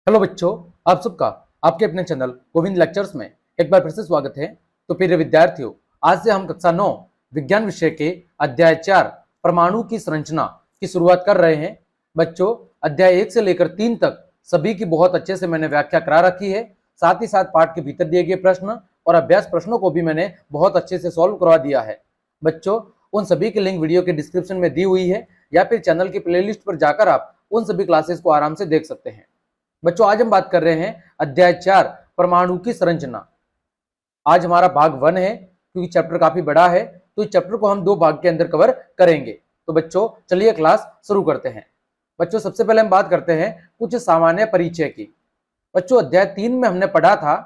Hello बच्चों, आप सबका आपके अपने चैनल गोविंद लेक्चर्स में एक बार फिर से स्वागत है। तो प्रिय विद्यार्थियों, आज से हम कक्षा 9 विज्ञान विषय के अध्याय 4 परमाणु की संरचना की शुरुआत कर रहे हैं। बच्चों, अध्याय 1 से लेकर 3 तक सभी की बहुत अच्छे से मैंने व्याख्या करा रखी है। साथ ही साथ पाठ के भीतर दिए गए प्रश्न और अभ्यास प्रश्नों को भी मैंने बहुत अच्छे से सॉल्व करवा दिया है। बच्चों, उन सभी की लिंक वीडियो के डिस्क्रिप्शन में दी हुई है या फिर चैनल की प्लेलिस्ट पर जाकर आप उन सभी क्लासेस को आराम से देख सकते हैं। बच्चों, आज हम बात कर रहे हैं अध्याय 4 परमाणु की संरचना। आज हमारा भाग 1 है, क्योंकि चैप्टर काफी बड़ा है तो इस चैप्टर को हम 2 भाग के अंदर कवर करेंगे। तो बच्चों, चलिए क्लास शुरू करते हैं। बच्चों, सबसे पहले हम बात करते हैं कुछ सामान्य परिचय की। बच्चों, अध्याय 3 में हमने पढ़ा था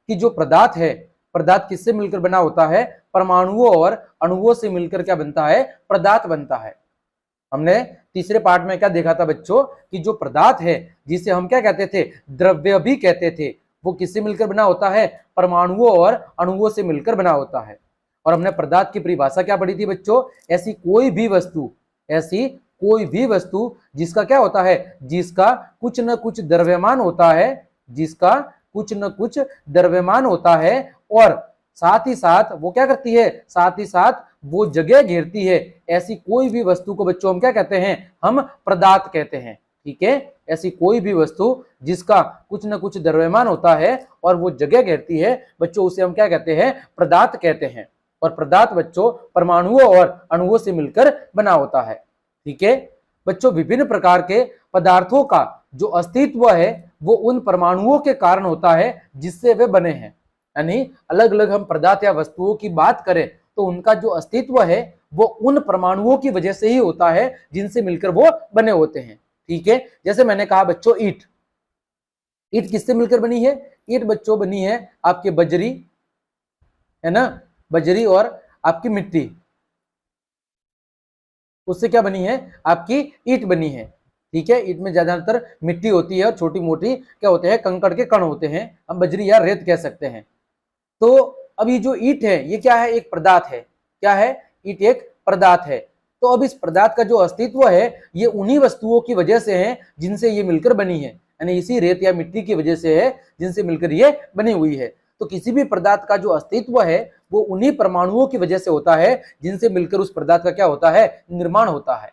कि जो पदार्थ है, पदार्थ किससे मिलकर बना होता है? परमाणुओं और अणुओं से मिलकर क्या बनता है? पदार्थ बनता है। हमने तीसरे पार्ट में क्या देखा था बच्चों कि जो पदार्थ है, जिसे हम क्या कहते थे? द्रव्य भी कहते थे, वो किससे मिलकर बना होता है? परमाणुओं और अणुओं से मिलकर बना होता है। और हमने पदार्थ की परिभाषा क्या पढ़ी थी बच्चों? ऐसी कोई भी वस्तु जिसका क्या होता है? जिसका कुछ न कुछ द्रव्यमान होता है, जिसका कुछ न कुछ द्रव्यमान होता है और साथ ही साथ वो क्या करती है? साथ ही साथ वो जगह घेरती है। ऐसी कोई भी वस्तु को बच्चों हम क्या कहते हैं? हम पदार्थ कहते हैं। ठीक है, ऐसी कोई भी वस्तु जिसका कुछ न कुछ द्रव्यमान होता है और वो जगह घेरती है बच्चों, उसे हम क्या कहते हैं? पदार्थ कहते हैं। और पदार्थ बच्चों परमाणुओं और अणुओं से मिलकर बना होता है। ठीक है बच्चों, विभिन्न प्रकार के पदार्थों का जो अस्तित्व है वो उन परमाणुओं के कारण होता है जिससे वे बने हैं। यानी अलग अलग हम पदार्थ या वस्तुओं की बात करें तो उनका जो अस्तित्व है वो उन परमाणुओं की वजह से ही होता है जिनसे मिलकर वो बने होते हैं। ठीक है, जैसे मैंने कहा बच्चों, ईंट किससे मिलकर बनी है? ईंट बच्चों बनी है आपके बजरी, है ना, बजरी और आपकी मिट्टी, उससे क्या बनी है? आपकी ईंट बनी है। ठीक है, ईंट में ज्यादातर मिट्टी होती है और छोटी मोटी क्या होते हैं? कंकड़ के कण होते हैं, हम बजरी या रेत कह सकते हैं। तो अब ये जो ईंट है ये क्या है? एक पदार्थ है। क्या है? ईंट एक पदार्थ है। तो अब इस पदार्थ का जो अस्तित्व है ये उन्हीं वस्तुओं की वजह से है जिनसे ये मिलकर बनी है, यानी इसी रेत या मिट्टी की वजह से है जिनसे मिलकर ये बनी हुई है। तो किसी भी पदार्थ का जो अस्तित्व है वो उन्हीं परमाणुओं की वजह से होता है जिनसे मिलकर उस पदार्थ का क्या होता है? निर्माण होता है।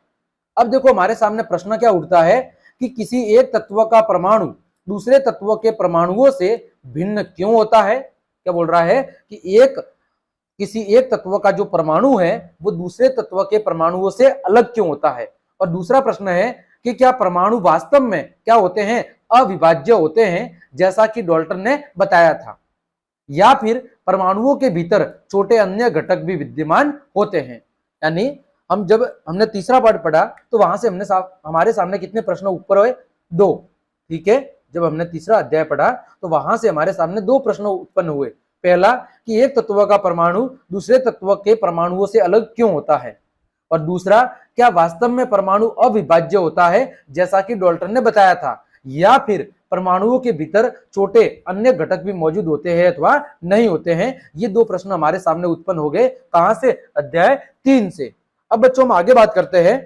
अब देखो, हमारे सामने प्रश्न क्या उठता है कि किसी एक तत्व का परमाणु दूसरे तत्व के परमाणुओं से भिन्न क्यों होता है? क्या बोल रहा है कि किसी एक तत्व का जो परमाणु है वो दूसरे तत्व के परमाणुओं से अलग क्यों होता है? और दूसरा प्रश्न है कि क्या परमाणु वास्तव में क्या होते हैं? अविभाज्य होते हैं, जैसा कि डाल्टन ने बताया था, या फिर परमाणुओं के भीतर छोटे अन्य घटक भी विद्यमान होते हैं? यानी जब हमने तीसरा पार्ट पढ़ा तो वहां से हमारे सामने कितने प्रश्न ऊपर हुए? 2। ठीक है, जब हमने तीसरा अध्याय पढ़ा तो वहां से हमारे सामने 2 प्रश्न उत्पन्न हुए। पहला कि एक तत्व का परमाणु दूसरे तत्व के परमाणुओं से अलग क्यों होता है, और दूसरा क्या वास्तव में परमाणु अविभाज्य होता है जैसा कि डाल्टन ने बताया था, या फिर परमाणुओं के भीतर छोटे अन्य घटक भी मौजूद होते हैं अथवा नहीं होते हैं? ये 2 प्रश्न हमारे सामने उत्पन्न हो गए। कहां से? अध्याय 3 से। अब बच्चों हम आगे बात करते हैं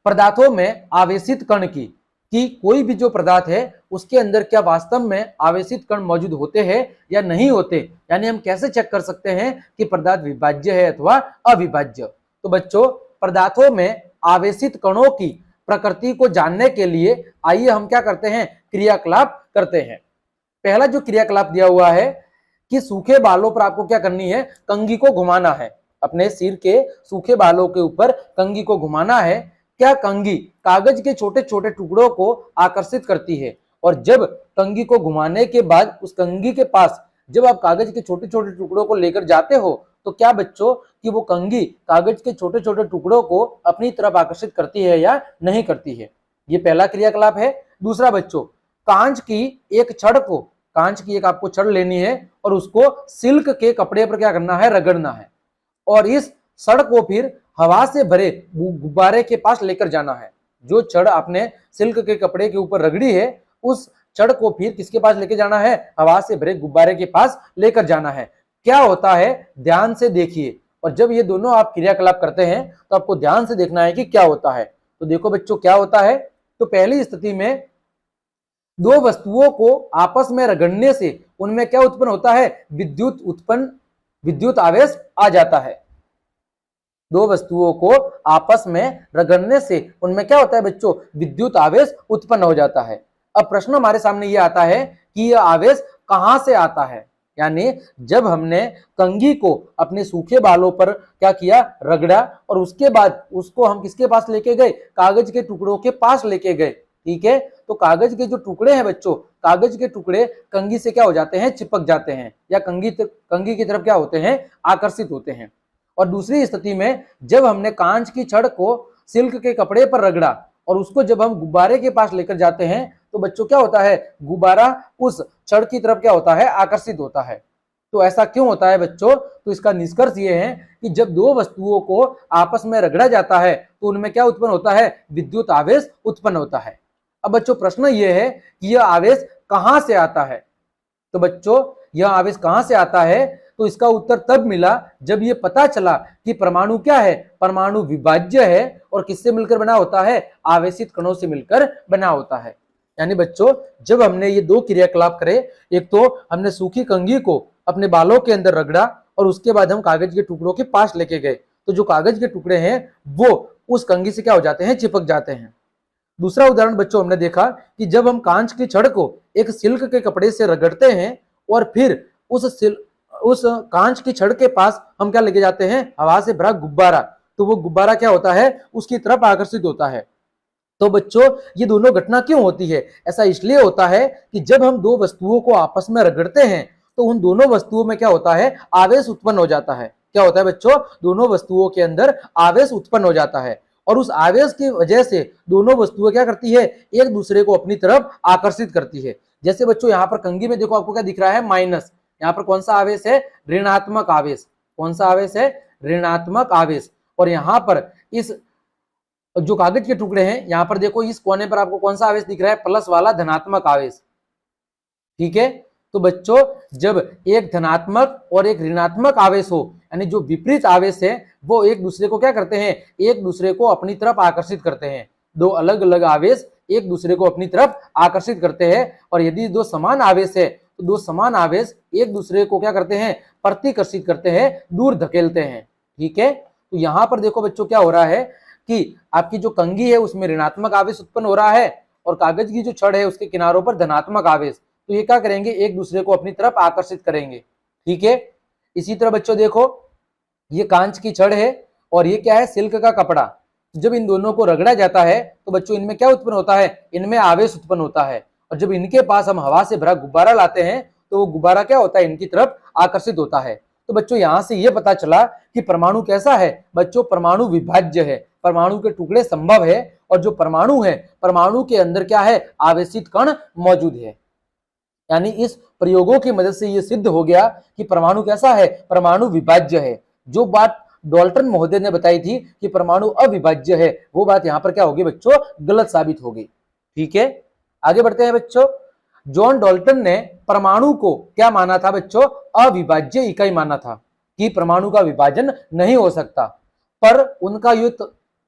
पदार्थों में आवेशित कण की, कि कोई भी जो पदार्थ है उसके अंदर क्या वास्तव में आवेशित कण मौजूद होते हैं या नहीं होते? यानी हम कैसे चेक कर सकते हैं कि पदार्थ विभाज्य है अथवा अविभाज्य? तो बच्चों, पदार्थों में आवेशित कणों की प्रकृति को जानने के लिए आइए हम क्या करते हैं? क्रियाकलाप करते हैं। पहला जो क्रियाकलाप दिया हुआ है कि सूखे बालों पर आपको क्या करनी है? कंघी को घुमाना है। अपने सिर के सूखे बालों के ऊपर कंघी को घुमाना है। क्या कंघी कागज के छोटे छोटे टुकड़ों को आकर्षित करती है? और जब कंघी को घुमाने के बाद उस कंघी के पास जब आप कागज के छोटे छोटे टुकड़ों को लेकर जाते हो तो क्या बच्चों कि वो कंघी कागज के छोटे छोटे टुकड़ों को अपनी तरफ आकर्षित करती है या नहीं करती है? ये पहला क्रियाकलाप है। दूसरा बच्चों, कांच की एक आपको छड़ लेनी है और उसको सिल्क के कपड़े पर क्या करना है? रगड़ना है, और इस छड़ को फिर हवा से भरे गुब्बारे के पास लेकर जाना है। जो छड़ आपने सिल्क के कपड़े के ऊपर रगड़ी है उस छड़ को फिर किसके पास लेकर जाना है? हवा से भरे गुब्बारे के पास लेकर जाना है। क्या होता है? ध्यान से देखिए, और जब ये दोनों आप क्रियाकलाप करते हैं तो आपको ध्यान से देखना है कि क्या होता है। तो देखो बच्चों, क्या होता है? तो पहली स्थिति में दो वस्तुओं को आपस में रगड़ने से उनमें क्या उत्पन्न होता है, विद्युत आवेश आ जाता है। दो वस्तुओं को आपस में रगड़ने से उनमें क्या होता है बच्चों, विद्युत आवेश उत्पन्न हो जाता है। अब प्रश्न हमारे सामने यह आता है कि यह आवेश कहां से आता है, यानी जब हमने कंघी को अपने सूखे बालों पर क्या किया, रगड़ा, और उसके बाद उसको हम किसके पास लेके गए, कागज के टुकड़ों के पास लेके गए। ठीक है, तो कागज के जो टुकड़े हैं बच्चों, कागज के टुकड़े कंघी से क्या हो जाते हैं, चिपक जाते हैं, या कंघी की तरफ क्या होते हैं, आकर्षित होते हैं। और दूसरी स्थिति में जब हमने कांच की छड़ को सिल्क के कपड़े पर रगड़ा और उसको जब हम गुब्बारे के पास लेकर जाते हैं तो बच्चों क्या होता है, गुब्बारा उस छड़ की तरफ क्या होता है, आकर्षित होता है। तो ऐसा क्यों होता है बच्चों, तो इसका निष्कर्ष ये है कि जब दो वस्तुओं को आपस में रगड़ा जाता है तो उनमें क्या उत्पन्न होता है, विद्युत आवेश उत्पन्न होता है। अब बच्चों प्रश्न ये है कि यह आवेश कहां से आता है। तो बच्चों यह आवेश कहां से आता है, तो इसका उत्तर तब मिला जब यह पता चला कि परमाणु क्या है, परमाणु विभाज्य है और किससे मिलकर बना होता है, आवेशित कणों से मिलकर बना होता है। यानी बच्चों जब हमने ये दो क्रियाकलाप करे, एक तो हमने सूखी कंघी को अपने बालों के अंदर रगड़ा और उसके बाद हम कागज के टुकड़ों के पास लेके गए, तो जो कागज के टुकड़े हैं वो उस कंघी से क्या हो जाते हैं, चिपक जाते हैं। दूसरा उदाहरण बच्चों हमने देखा कि जब हम कांच की छड़ को एक सिल्क के कपड़े से रगड़ते हैं और फिर उस कांच की छड़ के पास हम क्या लेके जाते हैं, हवा से भरा गुब्बारा, तो वो गुब्बारा क्या होता है, उसकी तरफ आकर्षित होता है। तो बच्चों ये दोनों घटना क्यों होती है, ऐसा इसलिए होता है कि जब हम दो वस्तुओं को आपस में रगड़ते हैं तो उन दोनों वस्तुओं में क्या होता है, आवेश उत्पन्न हो जाता है। क्या होता है बच्चों, दोनों वस्तुओं के अंदर आवेश उत्पन्न हो जाता है और उस आवेश की वजह से दोनों वस्तुएं क्या करती है, एक दूसरे को अपनी तरफ आकर्षित करती है। जैसे बच्चों यहाँ पर कंघी में देखो आपको क्या दिख रहा है, माइनस, यहाँ पर कौन सा आवेश है, ऋणात्मक आवेश। कौन सा आवेश है, ऋणात्मक आवेश। और यहाँ पर इस जो कागज के टुकड़े हैं, यहाँ पर देखो इस कोने पर आपको कौन सा आवेश दिख रहा है, प्लस वाला धनात्मक आवेश। ठीक है, तो बच्चों जब एक धनात्मक और एक ऋणात्मक आवेश हो, यानी जो विपरीत आवेश है वो एक दूसरे को क्या करते हैं, एक दूसरे को अपनी तरफ आकर्षित करते हैं। दो अलग अलग आवेश एक दूसरे को अपनी तरफ आकर्षित करते हैं, और यदि दो समान आवेश है तो दो समान आवेश एक दूसरे को क्या करते हैं, प्रतिकर्षित करते हैं, दूर धकेलते हैं। ठीक है, तो यहाँ पर देखो बच्चों क्या हो रहा है कि आपकी जो कंघी है उसमें ऋणात्मक आवेश उत्पन्न हो रहा है और कागज की जो छड़ है उसके किनारों पर धनात्मक आवेश, तो ये क्या करेंगे, एक दूसरे को अपनी तरफ आकर्षित करेंगे। ठीक है, इसी तरह बच्चों देखो ये कांच की छड़ है और ये क्या है, सिल्क का कपड़ा। जब इन दोनों को रगड़ा जाता है तो बच्चों इनमें क्या उत्पन्न होता है, इनमें आवेश उत्पन्न होता है, और जब इनके पास हम हवा से भरा गुब्बारा लाते हैं तो वो गुब्बारा क्या होता है, इनकी तरफ आकर्षित होता है। तो बच्चों यहां से ये पता चला कि परमाणु कैसा है बच्चों, परमाणु विभाज्य है, परमाणु के टुकड़े संभव है, और जो परमाणु है, परमाणु के अंदर क्या है, आवेशित कण मौजूद है। यानी इस प्रयोगों की मदद से यह सिद्ध हो गया कि परमाणु कैसा है, परमाणु विभाज्य है। जो बात डाल्टन महोदय ने बताई थी कि परमाणु अविभाज्य है, वो बात यहां पर क्या होगी बच्चों, गलत साबित होगी। ठीक है, आगे बढ़ते हैं बच्चों। जॉन डाल्टन ने परमाणु को क्या माना था बच्चों, अविभाज्य इकाई माना था, कि परमाणु का विभाजन नहीं हो सकता। पर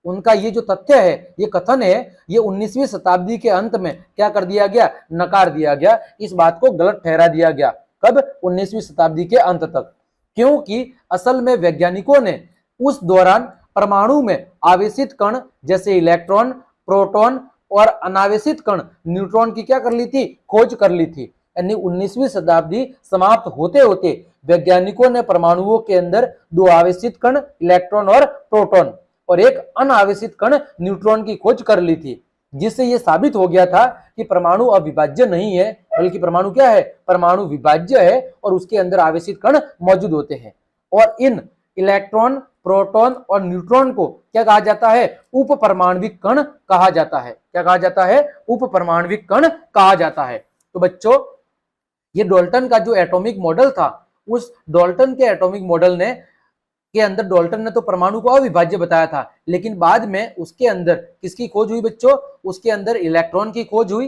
उनका ये जो तथ्य है, ये कथन है, ये 19वीं शताब्दी के अंत में क्या कर दिया गया, नकार दिया गया, इस बात को गलत ठहरा दिया गया। कब, 19वीं शताब्दी के अंत तक, क्योंकि असल में वैज्ञानिकों ने उस दौरान परमाणु में आवेशित कण जैसे इलेक्ट्रॉन, प्रोटॉन और अनावेशित कण न्यूट्रॉन की क्या कर ली थी, खोज कर ली थी। यानी 19वीं शताब्दी समाप्त होते होते वैज्ञानिकों ने परमाणुओं के अंदर दो आवेशित कण इलेक्ट्रॉन और प्रोटॉन और एक अनावेशित कण न्यूट्रॉन की खोज कर ली थी, जिससे यह साबित हो गया था कि परमाणु अविभाज्य नहीं है, बल्कि परमाणु क्या है, परमाणु विभाज्य है, और उसके अंदर आवेशित कण मौजूद होते हैं। और इन इलेक्ट्रॉन, प्रोटॉन और न्यूट्रॉन को क्या कहा जाता है, उप परमाणविक कण कहा जाता है। क्या कहा जाता है, उप परमाणविक कण कहा जाता है। तो बच्चों ये डाल्टन का जो एटॉमिक मॉडल था, उस डाल्टन के एटॉमिक मॉडल के अंदर डाल्टन ने तो परमाणु को अविभाज्य बताया था, लेकिन बाद में उसके अंदर किसकी खोज हुई बच्चों, उसके अंदर इलेक्ट्रॉन की खोज हुई,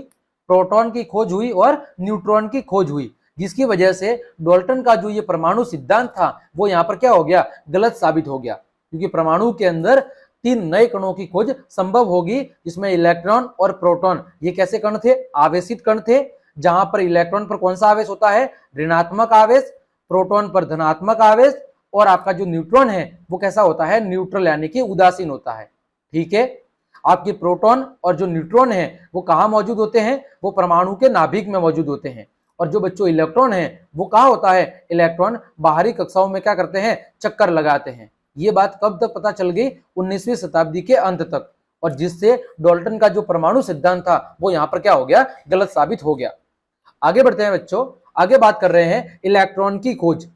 प्रोटॉन की खोज हुई और न्यूट्रॉन की खोज हुई, जिसकी वजह से डाल्टन का जो ये परमाणु सिद्धांत था वो यहाँ पर क्या हो गया, गलत साबित हो गया। क्योंकि परमाणु के अंदर 3 नए कणों की खोज संभव होगी, जिसमें इलेक्ट्रॉन और प्रोटॉन, ये कैसे कण थे? आवेशित कण थे, जहां पर इलेक्ट्रॉन पर कौन सा आवेश होता है? ऋणात्मक आवेश, प्रोटॉन पर धनात्मक आवेश, और आपका जो न्यूट्रॉन है वो कैसा होता है? न्यूट्रल यानी कि उदासीन होता है। ठीक है, आपके प्रोटॉन और जो न्यूट्रॉन है वो कहाँ मौजूद होते हैं? वो परमाणु के नाभिक में मौजूद होते हैं। और जो बच्चों इलेक्ट्रॉन है वो कहाँ होता है? इलेक्ट्रॉन बाहरी कक्षाओं में क्या करते हैं? चक्कर लगाते हैं। ये बात कब तक पता चल गई? 19वीं शताब्दी के अंत तक, और जिससे डाल्टन का जो परमाणु सिद्धांत था वो यहाँ पर क्या हो गया? गलत साबित हो गया। आगे बढ़ते हैं बच्चों, आगे बात कर रहे हैं इलेक्ट्रॉन की खोज।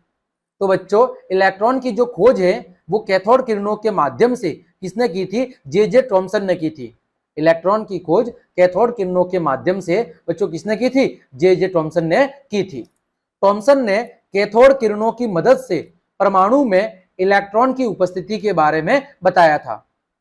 तो बच्चों इलेक्ट्रॉन की जो खोज है वो कैथोड किरणों के माध्यम से किसने की थी? जे थॉमसन ने की थी। इलेक्ट्रॉन की खोज कैथोड किरणों के माध्यम से बच्चों किसने की थी? जे थॉमसन ने की थी। थॉमसन ने कैथोड किरणों की मदद से परमाणु में इलेक्ट्रॉन की उपस्थिति के बारे में बताया था।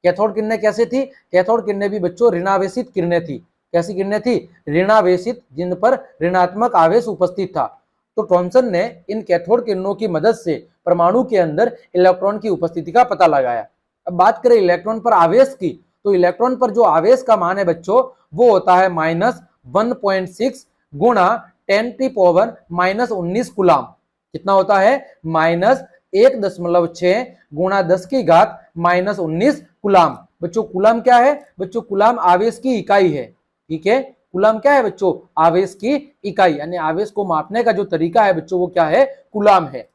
कैथोड किरणें कैसे थी? कैथोड किरणें भी बच्चों ऋणावेशित किरणें थी। कैसी किरणें थी? ऋणावेशित, जिन पर ऋणात्मक आवेश उपस्थित था। तो थॉमसन ने इन कैथोड किरणों की मदद से परमाणु के अंदर इलेक्ट्रॉन की उपस्थिति का पता लगाया। अब बात करें इलेक्ट्रॉन पर आवेश की, तो इलेक्ट्रॉन पर जो आवेश का मान है बच्चों वो होता है -1.6 गुणा 10⁻⁻19 कूलाम। कितना होता है? -1.6 गुणा 10⁻⁻19 कूलाम। बच्चों कूलाम क्या है? बच्चों कूलाम आवेश की इकाई है। ठीक है, कूलाम क्या है बच्चों? आवेश की इकाई, यानी आवेश को मापने का जो तरीका है बच्चों वो क्या है? कूलाम है।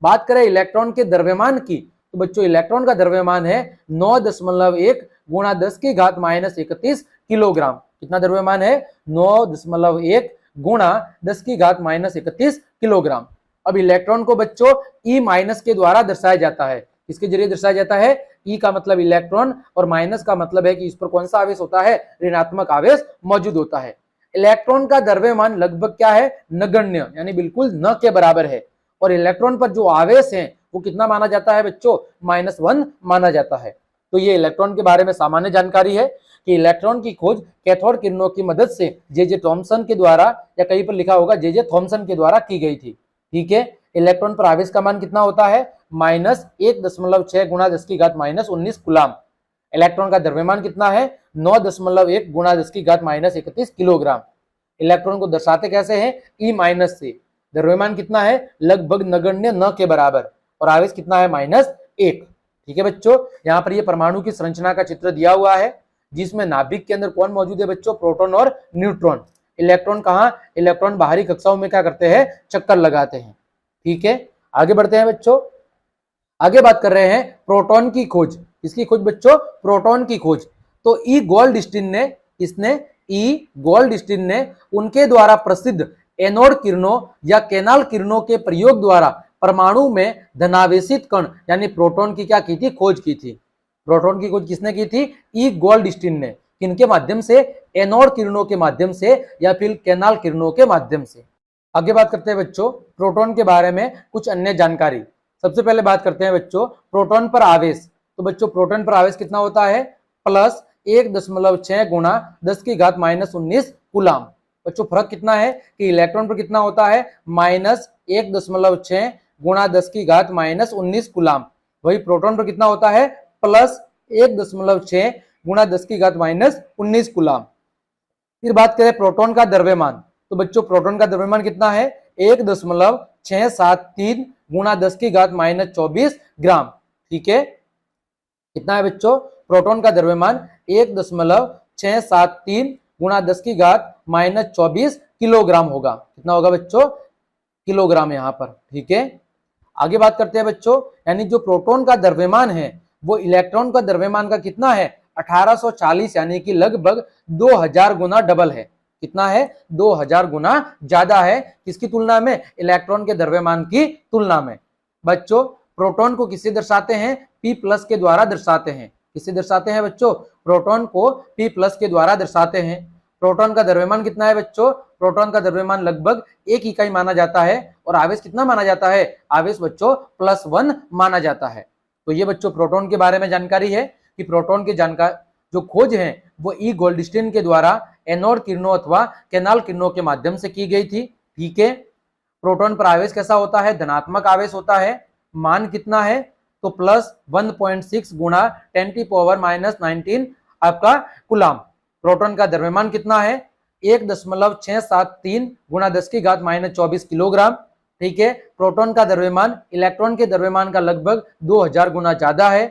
बात करें इलेक्ट्रॉन के द्रव्यमान की, तो बच्चों इलेक्ट्रॉन का द्रव्यमान है 9.1 गुणा 10⁻31 किलोग्राम। कितना द्रव्यमान है? 9.1 गुणा 10⁻31 किलोग्राम। अब इलेक्ट्रॉन को बच्चों ई माइनस के द्वारा दर्शाया जाता है। किसके जरिए दर्शाया जाता है? ई का मतलब इलेक्ट्रॉन और माइनस का मतलब है कि इस पर कौन सा आवेश होता है? ऋणात्मक आवेश मौजूद होता है। इलेक्ट्रॉन का द्रव्यमान लगभग क्या है? नगण्य, यानी बिल्कुल न के बराबर है। और इलेक्ट्रॉन पर जो आवेश है वो कितना माना जाता है बच्चों? -1 माना जाता है। तो ये इलेक्ट्रॉन के बारे में सामान्य जानकारी है कि इलेक्ट्रॉन की खोज कैथोड किरणों की मदद से जे थॉमसन के द्वारा, या कहीं पर लिखा होगा जे थॉमसन के द्वारा की गई थी। ठीक है, इलेक्ट्रॉन पर आवेश का मान कितना होता है? -1.6 गुणा 10⁻⁻19 कूलाम। इलेक्ट्रॉन का द्रव्यमान कितना है? 9.1 गुणा 10⁻31 किलोग्राम। इलेक्ट्रॉन को दर्शाते कैसे हैं? ई माइनस से। द्रव्यमान कितना है? लगभग नगण्य, न के बराबर, और आवेश कितना है? -1। ठीक है बच्चों, यहाँ पर ये परमाणु की संरचना का चित्र दिया हुआ है, जिसमें नाभिक के अंदर कौन मौजूद है बच्चों? प्रोटॉन और न्यूट्रॉन। इलेक्ट्रॉन कहाँ? इलेक्ट्रॉन बाहरी कक्षाओं में क्या करते हैं? चक्कर लगाते हैं। ठीक है, आगे बढ़ते हैं बच्चों, आगे बात कर रहे हैं प्रोटॉन की खोज। इसकी खोज बच्चों? प्रोटॉन की खोज। तो ई गोल्डस्टीन ने, इसने ई गोल्डस्टीन ने उनके द्वारा प्रसिद्ध एनोड किरणों या कैनाल किरणों के प्रयोग द्वारा परमाणु में धनावेशित कण यानी प्रोटॉन की क्या की थी? खोज की थी। प्रोटॉन की खोज किसने की थी? ई गोल्डस्टीन ने। किनके माध्यम से? एनोड किरणों के माध्यम से या फिर कैनाल किरणों के माध्यम से। आगे बात करते हैं बच्चों प्रोटॉन के बारे में कुछ अन्य जानकारी। सबसे पहले बात करते हैं बच्चों प्रोटॉन पर आवेश। तो बच्चों प्रोटॉन पर आवेश कितना होता है? +1.6 गुणा 10⁻⁻19 कूलाम। बच्चों फर्क कितना है कि इलेक्ट्रॉन पर कितना होता है? -1.6 गुणा 10⁻⁻19 कूलाम। वही प्रोटॉन पर कितना होता है? +1.6 गुणा 10⁻⁻19 कूलाम। फिर बात करें प्रोटॉन का द्रव्यमान। तो बच्चों प्रोटॉन का द्रव्यमान कितना है? 1.673 गुणा 10⁻⁻24 ग्राम। ठीक है, कितना है बच्चों? प्रोटॉन का द्रव्यमान 1.673 गुणा 10⁻⁻24 किलोग्राम होगा। कितना होगा बच्चों? किलोग्राम यहाँ पर। ठीक है, आगे बात करते हैं बच्चों, यानी जो प्रोटॉन का द्रव्यमान है वो इलेक्ट्रॉन का द्रव्यमान का कितना है? 1840, यानी कि लगभग 2000 गुना डबल है। कितना है? 2000 गुना ज्यादा है। किसकी तुलना में? इलेक्ट्रॉन के द्रव्यमान की तुलना में। बच्चों प्रोटॉन को किससे दर्शाते हैं? P+ के द्वारा दर्शाते हैं। किससे दर्शाते हैं बच्चों? प्रोटॉन को P+ के द्वारा दर्शाते हैं। प्रोटॉन का द्रव्यमान कितना है बच्चों? प्रोटॉन का द्रव्यमान लगभग 1 इकाई माना जाता है। और आवेश कितना माना जाता है? आवेश बच्चों +1 माना जाता है। तो ये बच्चों प्रोटॉन के बारे में जानकारी है कि प्रोटॉन की जानकारी जो खोज है वो ई गोल्डस्टीन के द्वारा एनोड किरणों अथवा कैनाल किरणों के माध्यम से की गई थी। ठीक है, प्रोटॉन पर आवेश कैसा होता है? धनात्मक आवेश होता है। मान कितना है? तो प्लस 1.6 गुणा 10⁻⁻19 आपका कूलाम। प्रोटॉन का द्रव्यमान कितना है? 1.673 गुणा 10⁻⁻24 किलोग्राम। ठीक है, प्रोटॉन का द्रव्यमान इलेक्ट्रॉन के द्रव्यमान का लगभग 2000 गुना ज्यादा है।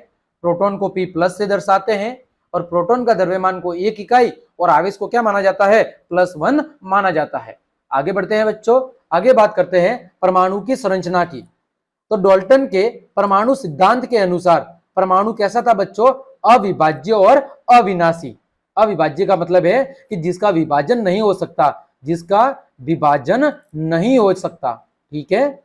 प्रोटॉन को P प्लस से दर्शाते हैं और प्रोटॉन का द्रव्यमान को 1 इकाई और आवेश को क्या माना जाता है? +1 माना जाता है। आगे बढ़ते हैं बच्चों, आगे बात करते हैं परमाणु की संरचना की। तो डाल्टन के परमाणु सिद्धांत के अनुसार परमाणु कैसा था बच्चों? अविभाज्य और अविनाशी। अविभाज्य का मतलब है कि जिसका विभाजन नहीं हो सकता, जिसका विभाजन नहीं हो सकता। ठीक है,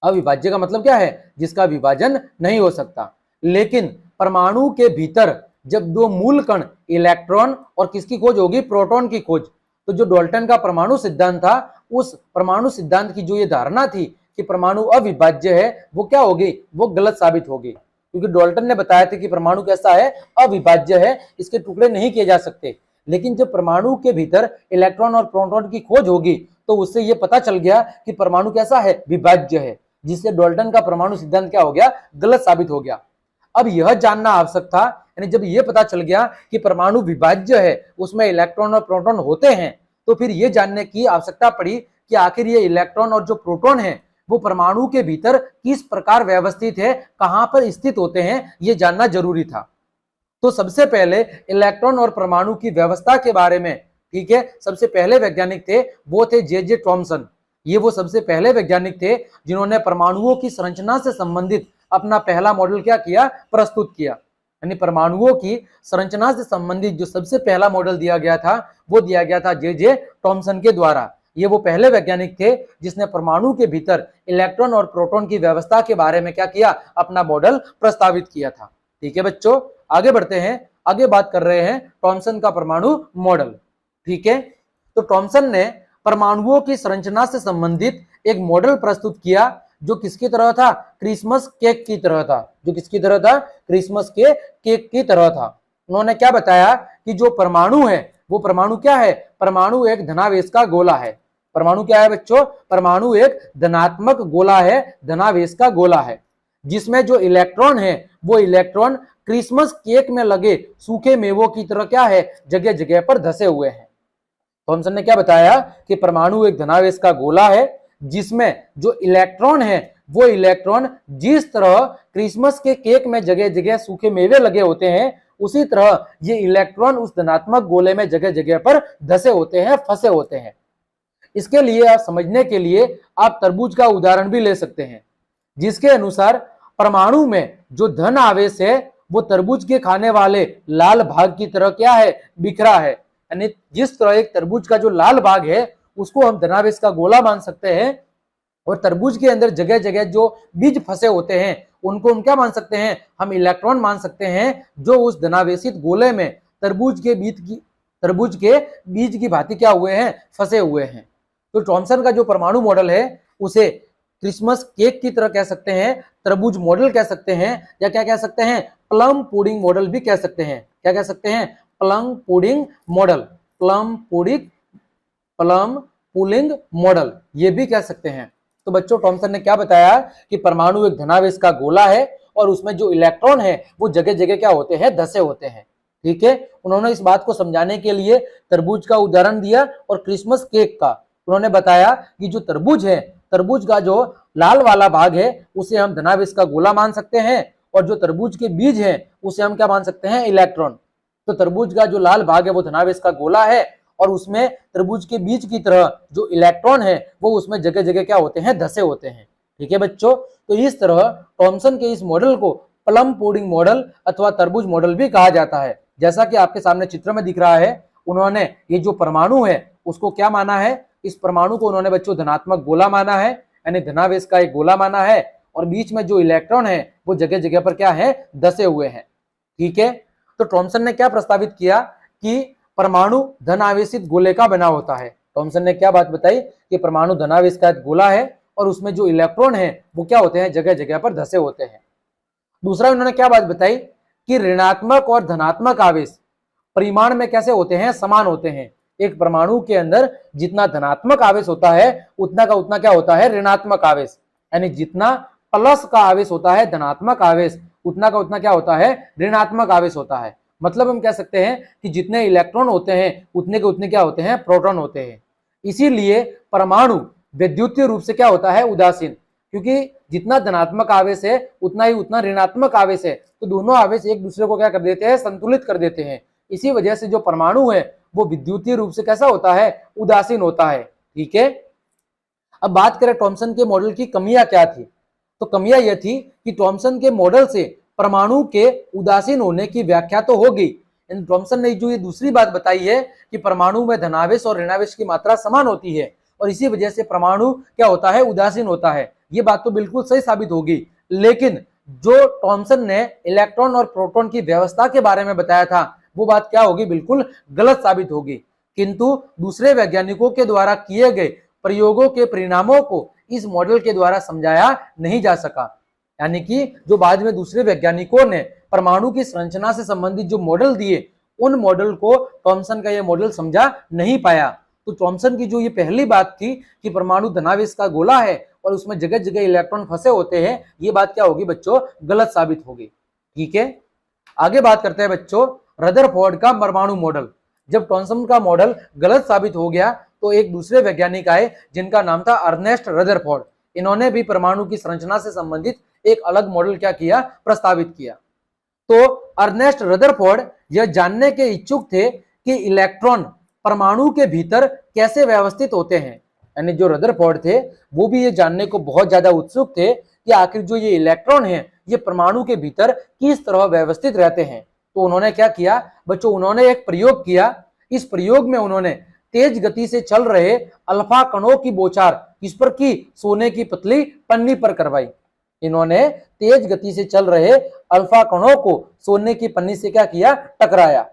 अविभाज्य का मतलब क्या है? जिसका विभाजन नहीं हो सकता। लेकिन परमाणु के भीतर जब दो मूल कण इलेक्ट्रॉन और किसकी खोज होगी? प्रोटॉन की खोज। तो जो डाल्टन का परमाणु सिद्धांत था, उस परमाणु सिद्धांत की जो ये धारणा थी कि परमाणु अविभाज्य है, वो क्या होगी? वो गलत साबित होगी, क्योंकि डाल्टन ने बताया था कि परमाणु कैसा है? अविभाज्य है, इसके टुकड़े नहीं किए जा सकते। लेकिन जब परमाणु के भीतर इलेक्ट्रॉन और प्रोटॉन की खोज होगी तो उससे यह पता चल गया कि परमाणु कैसा है? विभाज्य है, जिससे डाल्टन का परमाणु सिद्धांत क्या हो गया? गलत साबित हो गया। अब यह जानना आवश्यक था, यानी जब यह पता चल गया कि परमाणु विभाज्य है, उसमें इलेक्ट्रॉन और प्रोटॉन होते हैं, तो फिर यह जानने की आवश्यकता पड़ी कि आखिर ये इलेक्ट्रॉन और जो प्रोटॉन है वो परमाणु के भीतर किस प्रकार व्यवस्थित है, कहां पर स्थित होते हैं, यह जानना जरूरी था। तो सबसे पहले इलेक्ट्रॉन और परमाणु की व्यवस्था के बारे में, ठीक है, सबसे पहले वैज्ञानिक थे वो थे जे थॉमसन। ये वो सबसे पहले वैज्ञानिक थे जिन्होंने परमाणुओं की संरचना से संबंधित अपना पहला मॉडल क्या किया? प्रस्तुत किया। यानी परमाणुओं की संरचना से संबंधित जो सबसे पहला मॉडल दिया गया था, वो दिया गया था जे थॉमसन के द्वारा। ये वो पहले वैज्ञानिक थे जिसने परमाणु के भीतर इलेक्ट्रॉन और प्रोटॉन की व्यवस्था के बारे में क्या किया? अपना मॉडल प्रस्तावित किया था। ठीक है बच्चों, आगे बढ़ते हैं, आगे बात कर रहे हैं थॉमसन का परमाणु मॉडल। ठीक है, तो थॉमसन ने परमाणुओं की संरचना से संबंधित एक मॉडल प्रस्तुत किया जो किसकी तरह था? क्रिसमस केक की तरह था। जो किसकी तरह था? क्रिसमस के केक की तरह था। उन्होंने क्या बताया कि जो परमाणु है वो परमाणु क्या है? परमाणु एक धनावेश का गोला है। परमाणु क्या है बच्चों? परमाणु एक धनात्मक गोला है, धनावेश का गोला है, जिसमें जो इलेक्ट्रॉन है वो इलेक्ट्रॉन क्रिसमस केक में लगे सूखे मेवों की तरह क्या है? जगह जगह पर धसे हुए हैं। थॉमसन ने क्या बताया कि परमाणु एक धनावेश का गोला है जिसमें जो इलेक्ट्रॉन है वो इलेक्ट्रॉन जिस तरह क्रिसमस के केक में जगह जगह सूखे मेवे लगे होते हैं, उसी तरह ये इलेक्ट्रॉन उस धनात्मक गोले में जगह जगह पर धसे होते हैं, फंसे होते हैं। इसके लिए आप समझने के लिए आप तरबूज का उदाहरण भी ले सकते हैं, जिसके अनुसार परमाणु में जो धन आवेश है वो तरबूज के खाने वाले लाल भाग की तरह क्या है? बिखरा है। यानी जिस तरह एक तरबूज का जो लाल भाग है उसको हम धनावेश का गोला मान सकते हैं, और तरबूज के अंदर जगह जगह जो बीज फंसे होते हैं उनको हम क्या मान सकते हैं? हम इलेक्ट्रॉन मान सकते हैं, जो उस धनावेशित गोले में तरबूज के बीज की भांति क्या हुए हैं? फंसे हुए हैं। तो थॉमसन का जो परमाणु मॉडल है उसे क्रिसमस केक की तरह कह सकते हैं, तरबूज मॉडल कह सकते हैं, या क्या कह सकते हैं? प्लम पुडिंग मॉडल भी कह सकते हैं। क्या कह सकते हैं? Plum pudding model, plum pulling model, ये भी कह सकते हैं। तो बच्चों, थॉमसन ने क्या बताया कि परमाणु एक धनावेश का गोला है और उसमें जो इलेक्ट्रॉन है वो जगह जगह क्या होते हैं? धसे होते हैं। ठीक है, उन्होंने इस बात को समझाने के लिए तरबूज का उदाहरण दिया और क्रिसमस केक का। उन्होंने बताया कि जो तरबूज है, तरबूज का जो लाल वाला भाग है उसे हम धनावेश का गोला मान सकते हैं, और जो तरबूज के बीज है उसे हम क्या मान सकते हैं? इलेक्ट्रॉन। तो तरबूज का जो लाल भाग है वो धनावेश का गोला है, और उसमें तरबूज के बीज की तरह जो इलेक्ट्रॉन है वो उसमें जगह जगह क्या होते हैं? धसे होते हैं। ठीक है बच्चों, तो इस तरह थॉमसन के इस मॉडल को प्लम पुडिंग मॉडल अथवा तरबूज मॉडल भी कहा जाता है। जैसा कि आपके सामने चित्र में दिख रहा है, उन्होंने ये जो परमाणु है उसको क्या माना है? इस परमाणु को उन्होंने बच्चों धनात्मक गोला माना है, यानी धनावेश का एक गोला माना है, और बीच में जो इलेक्ट्रॉन है वो जगह जगह पर क्या है? धसे हुए हैं। ठीक है, तो थॉमसन ने क्या प्रस्तावित किया कि परमाणु धन आवेशित गोले का बना होता है। थॉमसन ने क्या बात बताई कि परमाणु धनावेश का एक गोला है और उसमें जो इलेक्ट्रॉन है वो क्या होते हैं? जगह जगह पर धसे होते हैं। दूसरा उन्होंने क्या बात बताई कि ऋणात्मक और धनात्मक आवेश परिमाण में कैसे होते हैं? समान होते हैं। एक परमाणु के अंदर जितना धनात्मक आवेश होता है उतना का उतना क्या होता है? ऋणात्मक आवेश। यानी जितना प्लस का आवेश होता है धनात्मक आवेश, उतना का उतना क्या होता है ऋणात्मक आवेश होता है। मतलब हम कह सकते हैं कि जितने इलेक्ट्रॉन होते हैं उतने के उतने क्या होते हैं प्रोटॉन होते हैं। इसीलिए परमाणु विद्युतीय रूप से क्या होता है उदासीन, क्योंकि जितना धनात्मक आवेश है उतना ही उतना ऋणात्मक आवेश है, तो दोनों आवेश एक दूसरे को क्या कर देते हैं संतुलित कर देते हैं। इसी वजह से जो परमाणु है वो विद्युतीय रूप से कैसा होता है उदासीन होता है। ठीक है, अब बात करें थॉमसन के मॉडल की कमियां क्या थी, तो कमियां यह थी कि थॉमसन के मॉडल से परमाणु के उदासीन होने की व्याख्या तो हो गई, थॉमसन ने जो ये दूसरी बात बताई है कि परमाणु में धनावेश और ऋणावेश की मात्रा समान होती है और इसी वजह से परमाणु क्या होता है उदासीन होता है, ये बात तो बिल्कुल सही साबित होगी। लेकिन जो थॉमसन ने इलेक्ट्रॉन और प्रोटॉन की व्यवस्था के बारे में बताया था वो बात क्या होगी बिल्कुल गलत साबित होगी। किंतु दूसरे वैज्ञानिकों के द्वारा किए गए प्रयोगों के परिणामों को इस मॉडल के द्वारा समझाया नहीं जा सका, यानी कि जो बाद में दूसरे वैज्ञानिकों ने परमाणु की संरचना से संबंधित जो मॉडल दिए उन मॉडल को थॉमसन का यह मॉडल समझा नहीं पाया। तो थॉमसन की जो ये पहली बात थी कि परमाणु धनावेश का गोला है और उसमें जगह जगह इलेक्ट्रॉन फंसे होते हैं, ये बात क्या होगी बच्चों गलत साबित होगी। ठीक है, आगे बात करते हैं बच्चों रदरफोर्ड का परमाणु मॉडल। जब थॉमसन का मॉडल गलत साबित हो गया तो एक दूसरे वैज्ञानिक आए जिनका नाम था अर्नेस्ट रदरफोर्ड। इन्होंने भी परमाणु की संरचना से संबंधित एक अलग मॉडल क्या किया प्रस्तावित किया। तो अर्नेस्ट रदरफोर्ड यह जानने के इच्छुक थे कि इलेक्ट्रॉन परमाणु के भीतर कैसे व्यवस्थित होते हैं, यानी जो रदरफोर्ड थे वो भी ये जानने को बहुत ज्यादा उत्सुक थे कि आखिर जो ये इलेक्ट्रॉन है ये परमाणु के भीतर किस तरह व्यवस्थित रहते हैं। तो उन्होंने क्या किया बच्चों, उन्होंने एक प्रयोग किया। इस प्रयोग में उन्होंने तेज गति से चल रहे अल्फा कणों की बौछार किस पर की, सोने की पतली पन्नी पर करवाई। इन्होंने तेज गति से चल रहे अल्फा कणों को सोने की पन्नी से क्या किया टकराया।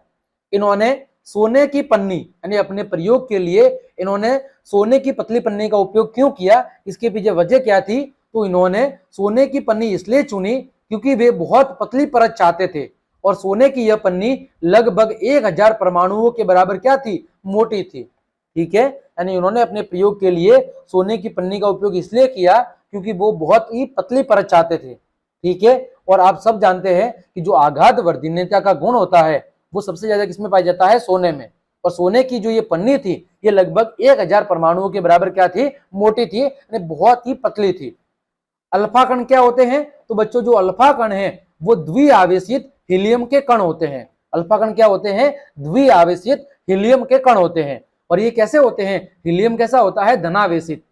इन्होंने सोने की पन्नी यानी अपने प्रयोग के लिए इन्होंने सोने की पतली पन्नी का उपयोग क्यों किया, इसके पीछे वजह क्या थी, तो इन्होंने सोने की पन्नी इसलिए चुनी क्योंकि वे बहुत पतली परत चाहते थे और सोने की यह पन्नी लगभग 1000 परमाणुओं के बराबर क्या थी मोटी थी। ठीक है, यानी उन्होंने अपने प्रयोग के लिए सोने की पन्नी का उपयोग इसलिए किया क्योंकि वो बहुत ही पतली परत चाहते थे। ठीक है, और आप सब जानते हैं कि जो आघात वर्धनीयता का गुण होता है वो सबसे ज्यादा किसमें पाया जाता है सोने में, और सोने की जो ये पन्नी थी ये लगभग 1000 परमाणुओं के बराबर क्या थी मोटी थी, यानी बहुत ही पतली थी। अल्फा कण क्या होते हैं, तो बच्चों जो अल्फा कण है वो द्विआवेशित हीलियम के कण होते हैं। अल्फा कण क्या होते हैं द्विआवेशित हीलियम के कण होते हैं। और ये कैसे होते हैं, हीलियम कैसा होता है धनावेशित।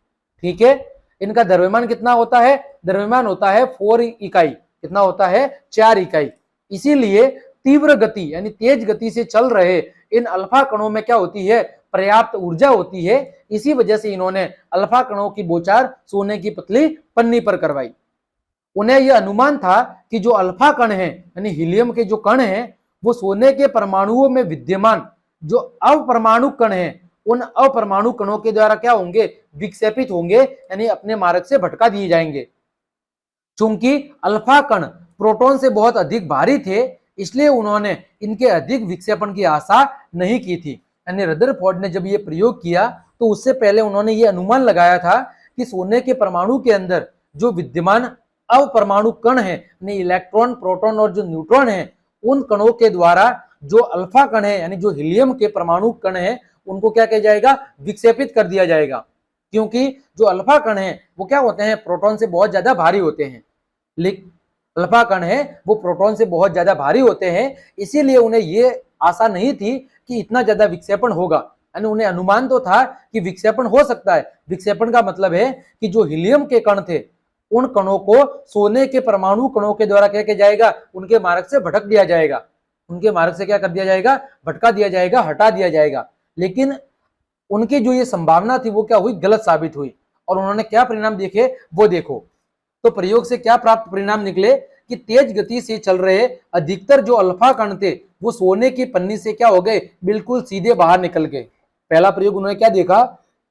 ठीक है, इनका द्रव्यमान कितना होता है, द्रव्यमान होता है 4 इकाई, कितना होता है 4 इकाई। इसीलिए तीव्र गति यानी तेज गति से चल रहे इन अल्फा कणों में क्या होती है पर्याप्त ऊर्जा होती है। इसी वजह से इन्होंने अल्फा कणों की बौछार सोने की पतली पन्नी पर करवाई। उन्हें यह अनुमान था कि जो अल्फा कण है यानी हीलियम के जो कण हैं वो सोने के परमाणुओं में विद्यमान जो अपरमाणु कण हैं उन अपरमाणु कणों के द्वारा क्या होंगे विक्षेपित होंगे, यानी अपने मार्ग से भटका दिए जाएंगे। चूंकि अल्फा कण प्रोटॉन से बहुत अधिक भारी थे इसलिए उन्होंने इनके अधिक विक्षेपण की आशा नहीं की थी। यानी रदरफोर्ड ने जब ये प्रयोग किया तो उससे पहले उन्होंने ये अनुमान लगाया था कि सोने के परमाणु के अंदर जो विद्यमान अपरमाणु कण है यानी इलेक्ट्रॉन प्रोटॉन और जो न्यूट्रॉन है उन कणों के द्वारा जो अल्फा कण है यानी जो हीलियम के परमाणु कण है उनको क्या किया जाएगा विक्षेपित कर दिया जाएगा। क्योंकि जो अल्फा कण है वो क्या होते हैं प्रोटॉन से बहुत ज्यादा भारी होते हैं, लेकिन अल्फा कण है वो प्रोटॉन से बहुत ज्यादा भारी होते हैं, इसीलिए उन्हें ये आशा नहीं थी कि इतना ज्यादा विक्षेपण होगा। यानी उन्हें अनुमान तो था कि विक्षेपण हो सकता है। विक्षेपण का मतलब है कि जो हीलियम के कण थे उन कणों को सोने के परमाणु कणों के द्वारा क्या किया जाएगा उनके मार्ग से भटक दिया जाएगा, उनके मार्ग से क्या कर दिया जाएगा भटका दिया जाएगा, हटा दिया जाएगा। लेकिन उनकी जो ये संभावना थी वो क्या हुई गलत साबित हुई और उन्होंने क्या परिणाम देखे वो देखो। तो प्रयोग से क्या प्राप्त परिणाम निकले कि तेज गति से चल रहे अधिकतर जो अल्फा कण थे वो सोने की पन्नी से क्या हो गए बिल्कुल सीधे बाहर निकल गए। पहला प्रयोग उन्होंने क्या देखा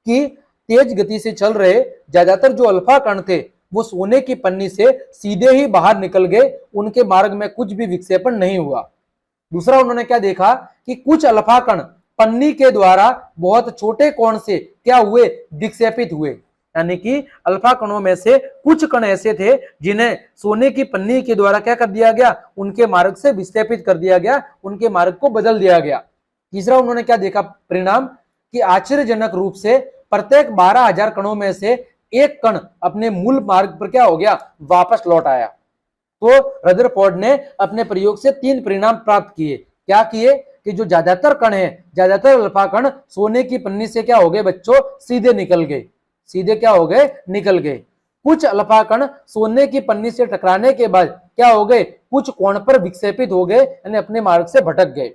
कि तेज गति से चल रहे ज्यादातर जो अल्फा कण थे वो सोने की पन्नी से सीधे ही बाहर निकल गए, उनके मार्ग में कुछ भी विक्षेपण नहीं हुआ। दूसरा उन्होंने क्या देखा कि कुछ अल्फा कण पन्नी के द्वारा बहुत छोटे कोण से क्या हुए विक्षेपित हुए। यानी कि अल्फा कणों में से कुछ कण ऐसे थे जिन्हें सोने की पन्नी के द्वारा क्या कर दिया गया, उनके मार्ग से विस्थापित कर दिया गया, उनके मार्ग को बदल दिया गया। तीसरा उन्होंने क्या देखा परिणाम कि आश्चर्यजनक रूप से प्रत्येक 12,000 कणों में से एक कण अपने मूल मार्ग पर क्या हो गया, वापस लौट आया। तो रदरफोर्ड ने अपने प्रयोग से 3 परिणाम प्राप्त किए। क्या किए कि जो ज्यादातर कण है, ज्यादातर अल्फा कण सोने की पन्नी से क्या हो गए बच्चों, सीधे निकल गए, सीधे क्या हो गए, निकल गए। कुछ अल्फा कण सोने की पन्नी से टकराने के बाद क्या हो गए, कुछ कोण पर विक्षेपित हो गए, यानी अपने मार्ग से भटक गए।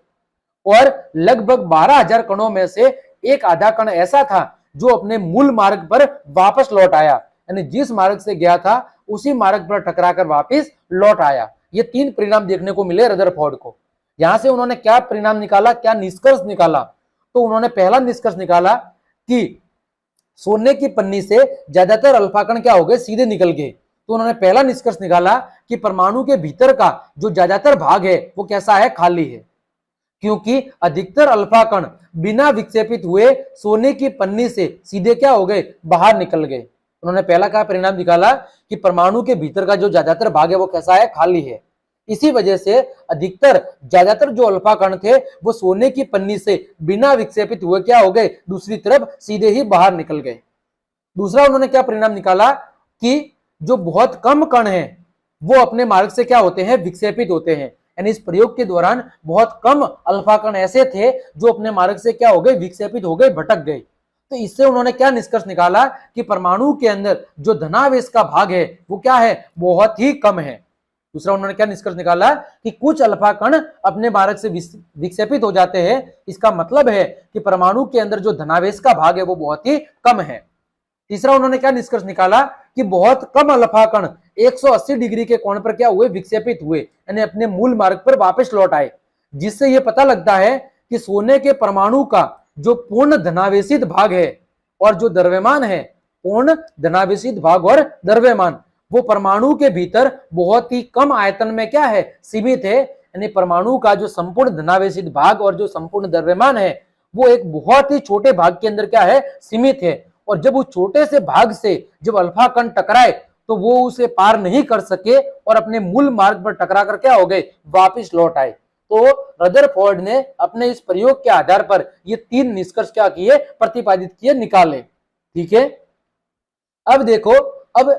और लगभग 12,000 कणों में से एक आधा कण ऐसा था जो अपने मूल मार्ग पर वापस लौट आया, यानी जिस मार्ग से गया था उसी मार्ग पर टकराकर वापस लौट आया। ये 3 परिणाम देखने को मिले रदरफोर्ड को। यहां से उन्होंने क्या परिणाम निकाला, क्या निष्कर्ष निकाला, तो उन्होंने पहला निष्कर्ष निकाला कि सोने की पन्नी से ज्यादातर अल्फा कण क्या हो गए, सीधे निकल गए। तो उन्होंने पहला निष्कर्ष निकाला कि परमाणु के भीतर का जो ज्यादातर भाग है वो कैसा है, खाली है, क्योंकि अधिकतर अल्फा कण बिना विक्षेपित हुए सोने की पन्नी से सीधे क्या हो गए, बाहर निकल गए। उन्होंने पहला क्या परिणाम निकाला कि परमाणु के भीतर का जो ज्यादातर भाग है वो कैसा है, खाली है। इसी वजह से ज्यादातर जो अल्फा कण थे वो सोने की पन्नी से बिना विक्षेपित हुए क्या हो गए, दूसरी तरफ सीधे ही बाहर निकल गए। दूसरा उन्होंने क्या परिणाम निकाला कि जो बहुत कम कण हैं वो अपने मार्ग से क्या होते हैं, विक्षेपित होते हैं। यानी इस प्रयोग के दौरान बहुत कम अल्फा कण ऐसे थे जो अपने मार्ग से क्या हो गए, विक्षेपित हो गए, भटक गए। तो इससे उन्होंने क्या निष्कर्ष निकाला कि परमाणु के अंदर जो धनावेश का भाग है वो क्या है, बहुत ही कम है। दूसरा उन्होंने क्या निष्कर्ष निकाला कि कुछ अल्फा कण अपने मार्ग से विक्षेपित हो जाते हैं, इसका मतलब है कि परमाणु के अंदर जो धनावेश का भाग है वो बहुत ही कम है। तीसरा उन्होंने क्या निष्कर्ष निकाला कि बहुत कम अल्फा कण 180 डिग्री के कोण पर क्या हुए, विक्षेपित हुए, यानी अपने मूल मार्ग पर वापस लौट आए। जिससे यह पता लगता है कि सोने के परमाणु का जो पूर्ण धनावेशित भाग है और जो द्रव्यमान है, पूर्ण धनावेशित भाग और द्रव्यमान, वो परमाणु के भीतर बहुत ही कम आयतन में क्या है, सीमित है। यानी परमाणु का जो संपूर्ण धनावेशित भाग और जो संपूर्ण द्रव्यमान है वो एक बहुत ही छोटे भाग के अंदर क्या है, सीमित है। और जब उस छोटे से भाग से जब अल्फा कण टकराए तो वो उसे पार नहीं कर सके और अपने मूल मार्ग पर टकरा कर क्या हो गए, वापिस लौट आए। तो रदरफोर्ड ने अपने इस प्रयोग के आधार पर ये 3 निष्कर्ष क्या किए, प्रतिपादित किए, निकाले। ठीक है, अब देखो, अब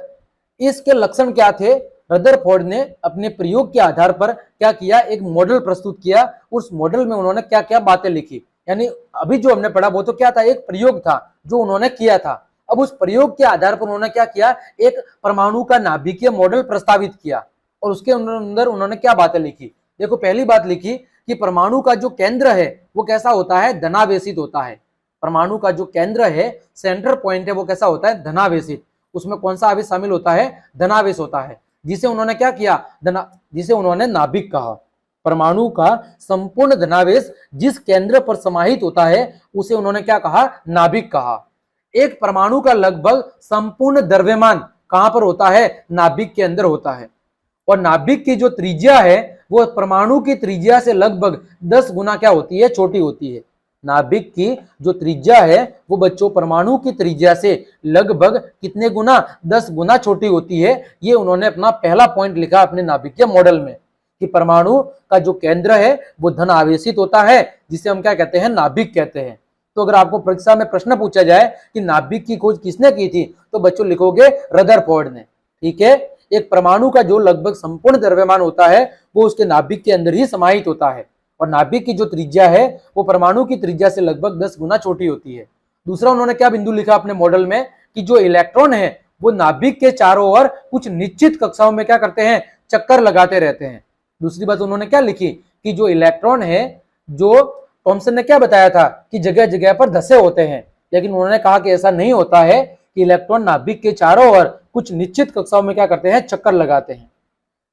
इसके लक्षण क्या थे। रदरफोर्ड ने अपने प्रयोग के आधार पर क्या किया, एक मॉडल प्रस्तुत किया। उस मॉडल में उन्होंने क्या क्या बातें लिखी, यानी अभी जो हमने पढ़ा वो तो क्या था, एक प्रयोग था जो उन्होंने किया था। अब उस प्रयोग के आधार पर उन्होंने क्या किया, एक परमाणु का नाभिकीय मॉडल प्रस्तावित किया और उसके अंदर उन्होंने क्या बातें लिखी। देखो, पहली बात लिखी कि परमाणु का जो केंद्र है वो कैसा होता है, धनावेशित होता है। परमाणु का जो केंद्र है, सेंटर पॉइंट है, वो कैसा होता है, धनावेशित। उसमें कौन सा आवेश शामिल होता है, धनावेश होता है, जिसे उन्होंने क्या किया, जिसे उन्होंने नाभिक कहा। परमाणु का संपूर्ण धनावेश जिस केंद्र पर समाहित होता है उसे उन्होंने क्या कहा, नाभिक कहा। एक परमाणु का लगभग संपूर्ण द्रव्यमान कहां पर होता है, नाभिक के अंदर होता है। और नाभिक की जो त्रिज्या है वो परमाणु की त्रिज्या से लगभग 10 गुना क्या होती है, छोटी होती है। नाभिक की जो त्रिज्या है वो बच्चों परमाणु की त्रिज्या से लगभग कितने गुना, 10 गुना छोटी होती है। ये उन्होंने अपना पहला पॉइंट लिखा अपने नाभिकीय मॉडल में कि परमाणु का जो केंद्र है वो धन आवेशित होता है, जिसे हम क्या कहते हैं, नाभिक कहते हैं। तो अगर आपको परीक्षा में प्रश्न पूछा जाए कि नाभिक की खोज किसने की थी, तो बच्चों लिखोगे रदरफोर्ड ने। ठीक है, एक परमाणु का जो लगभग संपूर्ण द्रव्यमान होता है वो उसके नाभिक के अंदर ही समाहित होता है और नाभिक की जो त्रिज्या है वो परमाणु की त्रिज्या से लगभग 10 गुना छोटी होती है। दूसरा उन्होंने क्या बिंदु लिखा अपने मॉडल में कि जो इलेक्ट्रॉन है वो नाभिक के चारों ओर कुछ निश्चित कक्षाओं में क्या करते हैं, चक्कर लगाते रहते हैं। दूसरी बात उन्होंने क्या लिखी कि जो इलेक्ट्रॉन है, जो थॉमसन ने क्या बताया था कि जगह जगह पर धसे होते हैं, लेकिन उन्होंने कहा कि ऐसा नहीं होता है कि इलेक्ट्रॉन नाभिक के चारों ओर कुछ निश्चित कक्षाओं में क्या करते हैं, चक्कर लगाते हैं।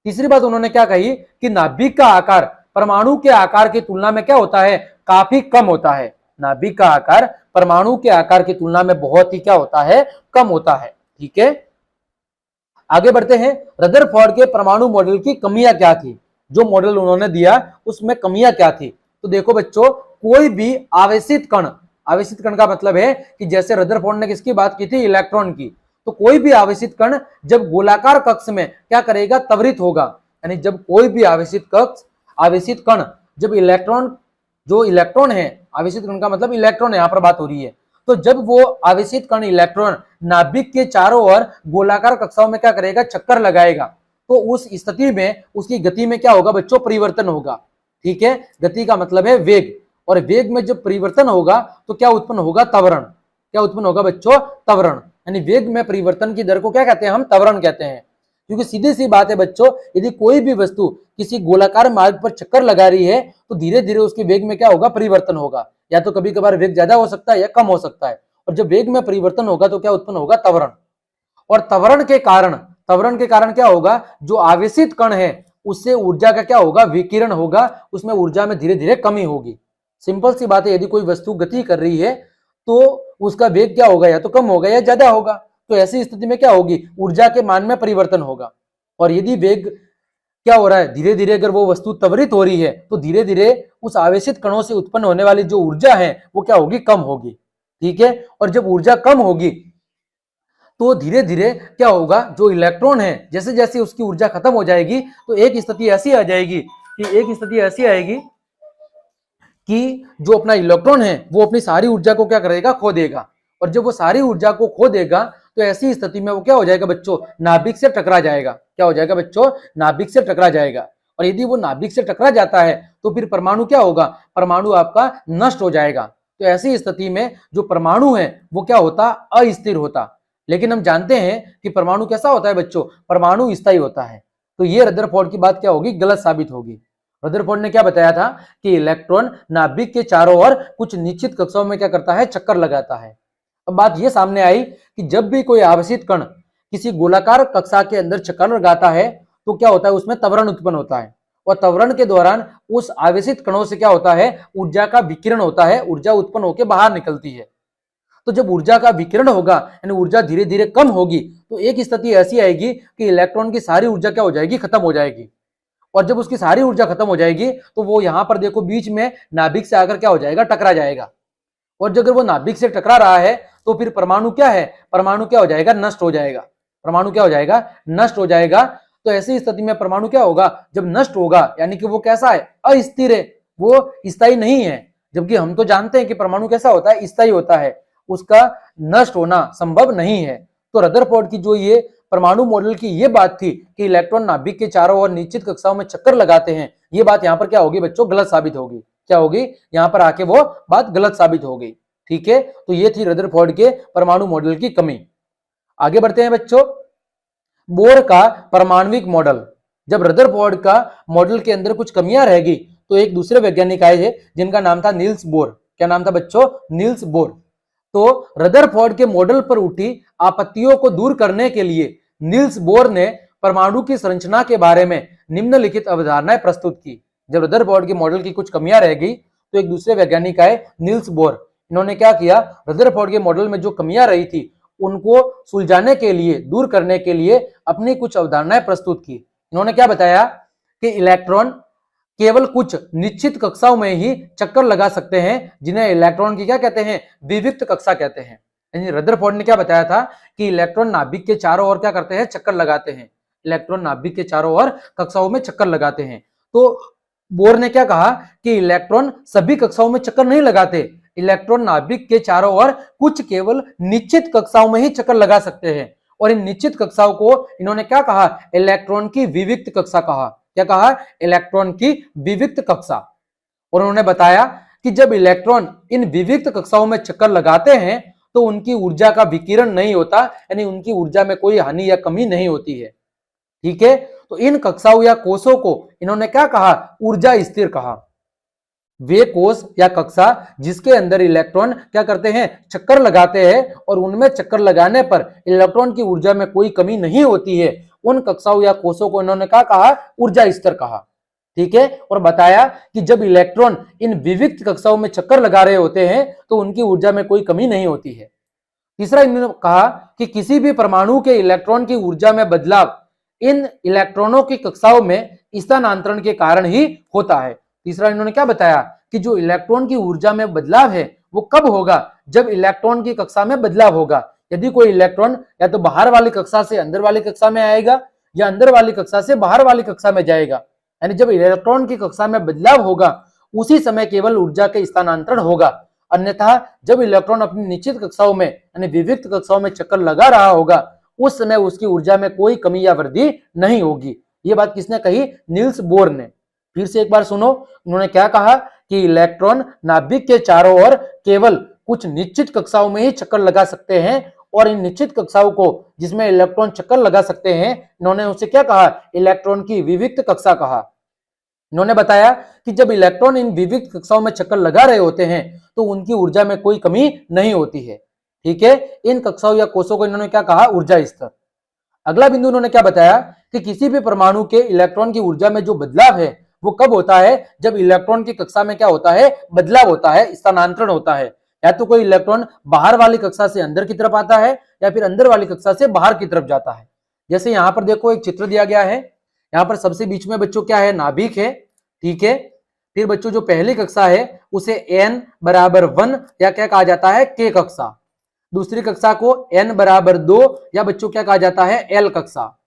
तीसरी बात उन्होंने क्या कही कि नाभिक का आकार परमाणु के आकार की तुलना में क्या होता है, काफी कम होता है। नाभिक का आकार परमाणु के आकार की तुलना में बहुत ही क्या होता है, कम होता है। ठीक है, आगे बढ़ते हैं। रदरफोर्ड के परमाणु मॉडल की कमियां क्या थी, जो मॉडल उन्होंने दिया उसमें कमियां क्या थी। तो देखो बच्चों, कोई भी आवेशित कण आवेशित कण का मतलब है कि जैसे रदरफोर्ड ने किसकी बात की थी, इलेक्ट्रॉन की। तो कोई भी आवेशित कण जब गोलाकार कक्ष में क्या करेगा, त्वरित होगा। यानी जब कोई भी आवेशित कण जब इलेक्ट्रॉन है, आवेशित कण का मतलब इलेक्ट्रॉन यहां पर बात हो रही है, तो जब वो आवेशित कण इलेक्ट्रॉन नाभिक के चारों ओर गोलाकार कक्षाओं में क्या करेगा, चक्कर लगाएगा, तो उस स्थिति में उसकी गति में क्या होगा बच्चों, परिवर्तन होगा। ठीक है, गति का मतलब है वेग, और वेग में जब परिवर्तन होगा तो क्या उत्पन्न होगा, त्वरण। क्या उत्पन्न होगा बच्चों, त्वरण। यानी वेग में परिवर्तन की दर को क्या कहते हैं, हम त्वरण कहते हैं। क्योंकि सीधी सी बात है बच्चों, यदि कोई भी वस्तु किसी गोलाकार मार्ग पर चक्कर लगा रही है तो धीरे धीरे उसके वेग में क्या होगा, परिवर्तन होगा। या तो कभी कभार वेग ज्यादा हो सकता है या कम हो सकता है, और जब वेग में परिवर्तन होगा तो क्या उत्पन्न होगा, त्वरण। और त्वरण के कारण क्या होगा, जो आवेशित कण है उससे ऊर्जा का क्या होगा, विकिरण होगा, उसमें ऊर्जा में धीरे धीरे कमी होगी। सिंपल सी बात है, यदि कोई वस्तु गति कर रही है तो उसका वेग क्या होगा, या तो कम होगा या ज्यादा होगा। तो ऐसी स्थिति में क्या होगी, ऊर्जा के मान में परिवर्तन होगा। और यदि वेग क्या हो रहा है, धीरे धीरे अगर वो वस्तु त्वरित हो रही है तो धीरे धीरे उस आवेशित कणों से उत्पन्न होने वाली जो ऊर्जा है वो क्या होगी, कम होगी। ठीक है, और जब ऊर्जा कम होगी तो धीरे धीरे क्या होगा, जो इलेक्ट्रॉन है जैसे जैसे उसकी ऊर्जा खत्म हो जाएगी तो एक स्थिति ऐसी आएगी कि जो अपना इलेक्ट्रॉन है वो अपनी सारी ऊर्जा को क्या करेगा, खो देगा। और जब वो सारी ऊर्जा को खो देगा तो ऐसी स्थिति में वो क्या हो जाएगा बच्चों, नाभिक से टकरा जाएगा। क्या हो जाएगा बच्चों, नाभिक से टकरा जाएगा। और यदि वो नाभिक से टकरा जाता है तो फिर परमाणु क्या होगा, परमाणु आपका नष्ट हो जाएगा। तो ऐसी स्थिति में जो परमाणु है वो क्या होता, अस्थिर होता। लेकिन हम जानते हैं कि परमाणु कैसा होता है बच्चों, परमाणु स्थायी होता है। तो ये रदरफोर्ड की बात क्या होगी, गलत साबित होगी। रदरफोर्ड ने क्या बताया था कि इलेक्ट्रॉन नाभिक के चारों ओर कुछ निश्चित कक्षाओं में क्या करता है, चक्कर लगाता है। अब बात यह सामने आई कि जब भी कोई आवेशित कण किसी गोलाकार कक्षा के अंदर चक्कर लगाता है तो क्या होता है, उसमें त्वरण उत्पन्न होता है। और त्वरण के दौरान उस आवेशित कणों से क्या होता है, ऊर्जा का विकिरण होता है, ऊर्जा उत्पन्न होकर बाहर निकलती है। तो जब ऊर्जा का विकिरण होगा यानी ऊर्जा धीरे धीरे कम होगी तो एक स्थिति ऐसी आएगी कि इलेक्ट्रॉन की सारी ऊर्जा क्या हो जाएगी, खत्म हो जाएगी। और जब उसकी सारी ऊर्जा खत्म हो जाएगी तो वो यहां पर देखो बीच में नाभिक से आकर क्या हो जाएगा, टकरा जाएगा। और जब वो नाभिक से टकरा रहा है तो फिर परमाणु क्या है, परमाणु क्या हो जाएगा, नष्ट हो जाएगा। परमाणु क्या हो जाएगा, नष्ट हो जाएगा। तो ऐसी स्थिति में परमाणु क्या होगा, जब नष्ट होगा यानी कि वो कैसा है, अस्थिर है, वो स्थायी नहीं है। जबकि हम तो जानते हैं कि परमाणु कैसा होता है, स्थायी होता है, उसका नष्ट होना संभव नहीं है। तो रदरफोर्ड की जो ये परमाणु मॉडल की ये बात थी कि इलेक्ट्रॉन नाभिक के चारों ओर निश्चित कक्षाओं में चक्कर लगाते हैं, ये बात यहाँ पर क्या होगी बच्चों, गलत साबित होगी। क्या होगी, यहाँ पर आके वो बात गलत साबित हो गई। ठीक है, तो ये थी रदरफोर्ड के परमाणु मॉडल की कमी। आगे बढ़ते हैं बच्चों, बोर का परमाणविक मॉडल। जब रदरफोर्ड का मॉडल के अंदर कुछ कमियां रहेगी तो एक दूसरे वैज्ञानिक आए थे जिनका नाम था नील्स बोर। क्या नाम था बच्चों, नील्स बोर। तो रदरफोर्ड के मॉडल पर उठी आपत्तियों को दूर करने के लिए नील्स बोर ने परमाणु की संरचना के बारे में निम्नलिखित अवधारणाएं प्रस्तुत की। जब रदरफोर्ड के मॉडल की कुछ कमियां रह गई तो एक दूसरे वैज्ञानिक आए, नील्स बोर। इन्होंने क्या किया, रदरफोर्ड के मॉडल में जो कमियां रही थी उनको सुलझाने के लिए, दूर करने के लिए अपनी कुछ अवधारणाएं प्रस्तुत की। इन्होंने क्या बताया कि इलेक्ट्रॉन केवल कुछ निश्चित कक्षाओं में ही चक्कर लगा सकते हैं, जिन्हें इलेक्ट्रॉन की क्या कहते हैं, विविक्त कक्षा कहते हैं। यानी रदरफोर्ड ने क्या बताया था कि इलेक्ट्रॉन नाभिक के चारों ओर क्या करते हैं, चक्कर लगाते हैं। इलेक्ट्रॉन नाभिक के चारों ओर कक्षाओं में चक्कर लगाते हैं। तो बोर ने क्या कहा कि इलेक्ट्रॉन सभी कक्षाओं में चक्कर नहीं लगाते, इलेक्ट्रॉन नाभिक के चारों ओर कुछ केवल निश्चित कक्षाओं में ही चक्कर लगा सकते हैं। और इन निश्चित कक्षाओं को इन्होंने क्या कहा, इलेक्ट्रॉन की विविक्त कक्षा कहा। क्या कहा, इलेक्ट्रॉन की विविक्त कक्षा। और उन्होंने बताया कि जब इलेक्ट्रॉन इन विविक्त कक्षाओं में चक्कर लगाते हैं तो उनकी ऊर्जा का विकिरण नहीं होता, यानी उनकी ऊर्जा में कोई हानि या कमी नहीं होती है। ठीक है, तो इन कक्षाओं या कोषों को इन्होंने क्या कहा, ऊर्जा स्थिर कहा। वे कोष या कक्षा जिसके अंदर इलेक्ट्रॉन क्या करते हैं, चक्कर लगाते हैं और उनमें चक्कर लगाने पर इलेक्ट्रॉन की ऊर्जा में कोई कमी नहीं होती है, उन कक्षाओं या कोषों को इन्होंने क्या कहा, ऊर्जा स्तर कहा। ठीक है, और बताया कि जब इलेक्ट्रॉन इन विविक्त कक्षाओं में चक्कर लगा रहे होते हैं तो उनकी ऊर्जा में कोई कमी नहीं होती है। तीसरा इन्होंने कहा कि किसी भी परमाणु के इलेक्ट्रॉन की ऊर्जा में बदलाव इन इलेक्ट्रॉनों की कक्षाओं में स्थानांतरण के कारण ही होता है। तीसरा इन्होंने क्या बताया कि जो इलेक्ट्रॉन की ऊर्जा में बदलाव है वो कब होगा? जब इलेक्ट्रॉन की कक्षा में बदलाव होगा। यदि कोई इलेक्ट्रॉन या तो बाहर वाली कक्षा से अंदर वाली कक्षा में आएगा या अंदर वाली कक्षा से बाहर वाली कक्षा में जाएगा, यानी जब इलेक्ट्रॉन की कक्षा में बदलाव होगा उसी समय केवल ऊर्जा के स्थानांतरण होगा। अन्यथा जब इलेक्ट्रॉन अपनी निश्चित कक्षाओं में यानी विविक्त कक्षाओं में चक्कर लगा रहा होगा उस समय उसकी ऊर्जा में कोई कमी या वृद्धि नहीं होगी। ये बात किसने कही? नील्स बोर ने। फिर से एक बार सुनो, उन्होंने क्या कहा कि इलेक्ट्रॉन नाभिक के चारों ओर केवल कुछ निश्चित कक्षाओं में ही चक्कर लगा सकते हैं, और इन निश्चित कक्षाओं को जिसमें इलेक्ट्रॉन चक्कर लगा सकते हैं, इन्होंने उसे क्या कहा? इलेक्ट्रॉन की विविक्त कक्षा कहा। इन्होंने बताया कि जब इलेक्ट्रॉन इन विविक्त कक्षाओं में चक्कर लगा रहे होते हैं तो उनकी ऊर्जा में कोई कमी नहीं होती है। ठीक है, इन कक्षाओं या कोषों को इन्होंने क्या कहा? ऊर्जा स्तर। अगला बिंदु इन्होंने क्या बताया कि किसी भी परमाणु के इलेक्ट्रॉन की ऊर्जा में जो बदलाव है वो कब होता है? जब इलेक्ट्रॉन की कक्षा में क्या होता है? बदलाव होता है, स्थानांतरण होता है। या तो कोई इलेक्ट्रॉन बाहर वाली कक्षा से अंदर की तरफ आता है या फिर अंदर वाली कक्षा से बाहर की तरफ जाता है। जैसे यहां पर देखो एक चित्र दिया गया है, यहां पर सबसे बीच में बच्चों क्या है? नाभिक है। ठीक है, फिर बच्चों जो पहली कक्षा है उसे n बराबर 1 या क्या कहा जाता है? k कक्षा। दूसरी कक्षा को n बराबर 2 या बच्चों क्या कहा जाता है? l कक्षा।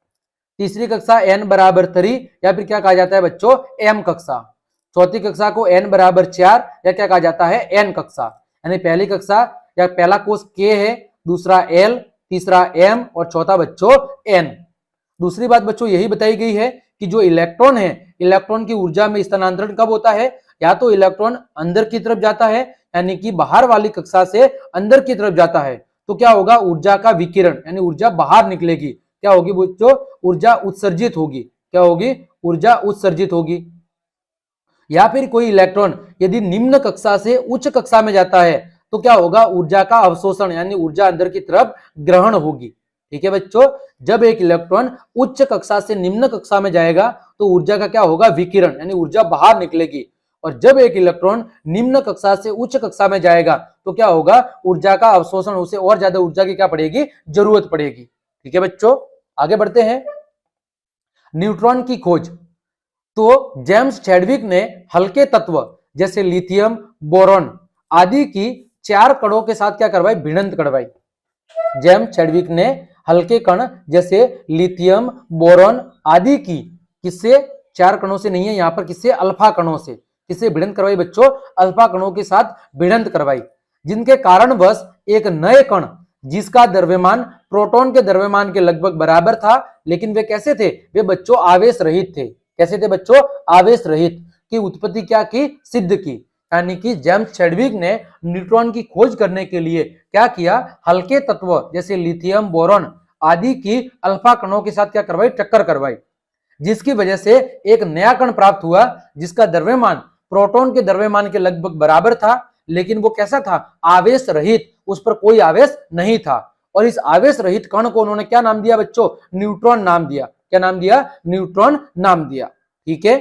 तीसरी कक्षा n बराबर 3 या फिर क्या कहा जाता है बच्चों? m कक्षा। चौथी कक्षा को n बराबर 4 या क्या कहा जाता है? n कक्षा। यानी पहली कक्षा या पहला कोष k है, दूसरा l, तीसरा m और चौथा बच्चों n। दूसरी बात बच्चों यही बताई गई है कि जो इलेक्ट्रॉन है, इलेक्ट्रॉन की ऊर्जा में स्थानांतरण कब होता है? या तो इलेक्ट्रॉन अंदर की तरफ जाता है यानी कि बाहर वाली कक्षा से अंदर की तरफ जाता है तो क्या होगा? ऊर्जा का विकिरण यानी ऊर्जा बाहर निकलेगी। क्या होगी बच्चों? ऊर्जा उत्सर्जित होगी। क्या होगी? ऊर्जा उत्सर्जित होगी। या फिर कोई इलेक्ट्रॉन यदि निम्न कक्षा से उच्च कक्षा में जाता है तो क्या होगा? ऊर्जा का अवशोषण यानी ऊर्जा अंदर की तरफ ग्रहण होगी। ठीक है बच्चों, जब एक इलेक्ट्रॉन उच्च कक्षा से निम्न कक्षा में जाएगा तो ऊर्जा का क्या होगा? विकिरण यानी ऊर्जा बाहर निकलेगी। और जब एक इलेक्ट्रॉन निम्न कक्षा से उच्च कक्षा में जाएगा तो क्या होगा? ऊर्जा का अवशोषण, उसे और ज्यादा ऊर्जा की क्या पड़ेगी? जरूरत पड़ेगी। ठीक है बच्चों, आगे बढ़ते हैं। न्यूट्रॉन की खोज। तो जेम्स चैडविक ने हल्के तत्व जैसे लिथियम, बोरॉन आदि की 4 कणों के साथ क्या करवाई? भिड़ंत करवाई। जेम्स चैडविक ने हल्के कण जैसे लिथियम, बोरॉन आदि की किससे? 4 कणों से नहीं है यहां पर, किससे? अल्फा कणों से। किससे भिड़ंत करवाई बच्चों? अल्फा कणों के साथ भिड़ंत करवाई, जिनके कारणवश एक नए कण जिसका द्रव्यमान प्रोटॉन के द्रव्यमान के लगभग बराबर था, लेकिन वे कैसे थे? वे बच्चों आवेश रहित थे। कैसे थे बच्चों? आवेश रहित की उत्पत्ति क्या की? सिद्ध की। यानी कि जेम्स चैडविक ने न्यूट्रॉन की खोज करने के लिए क्या किया? हल्के तत्व जैसे लिथियम, बोरॉन आदि की अल्फा कणों के साथ क्या करवाई? टक्कर करवाई, जिसकी वजह से एक नया कण प्राप्त हुआ जिसका द्रव्यमान प्रोटॉन के द्रव्यमान के लगभग बराबर था, लेकिन वो कैसा था? आवेश रहित, उस पर कोई आवेश नहीं था। और इस आवेश रहित कण को उन्होंने क्या नाम दिया बच्चों? न्यूट्रॉन नाम दिया। क्या नाम दिया? न्यूट्रॉन नाम दिया। ठीक है,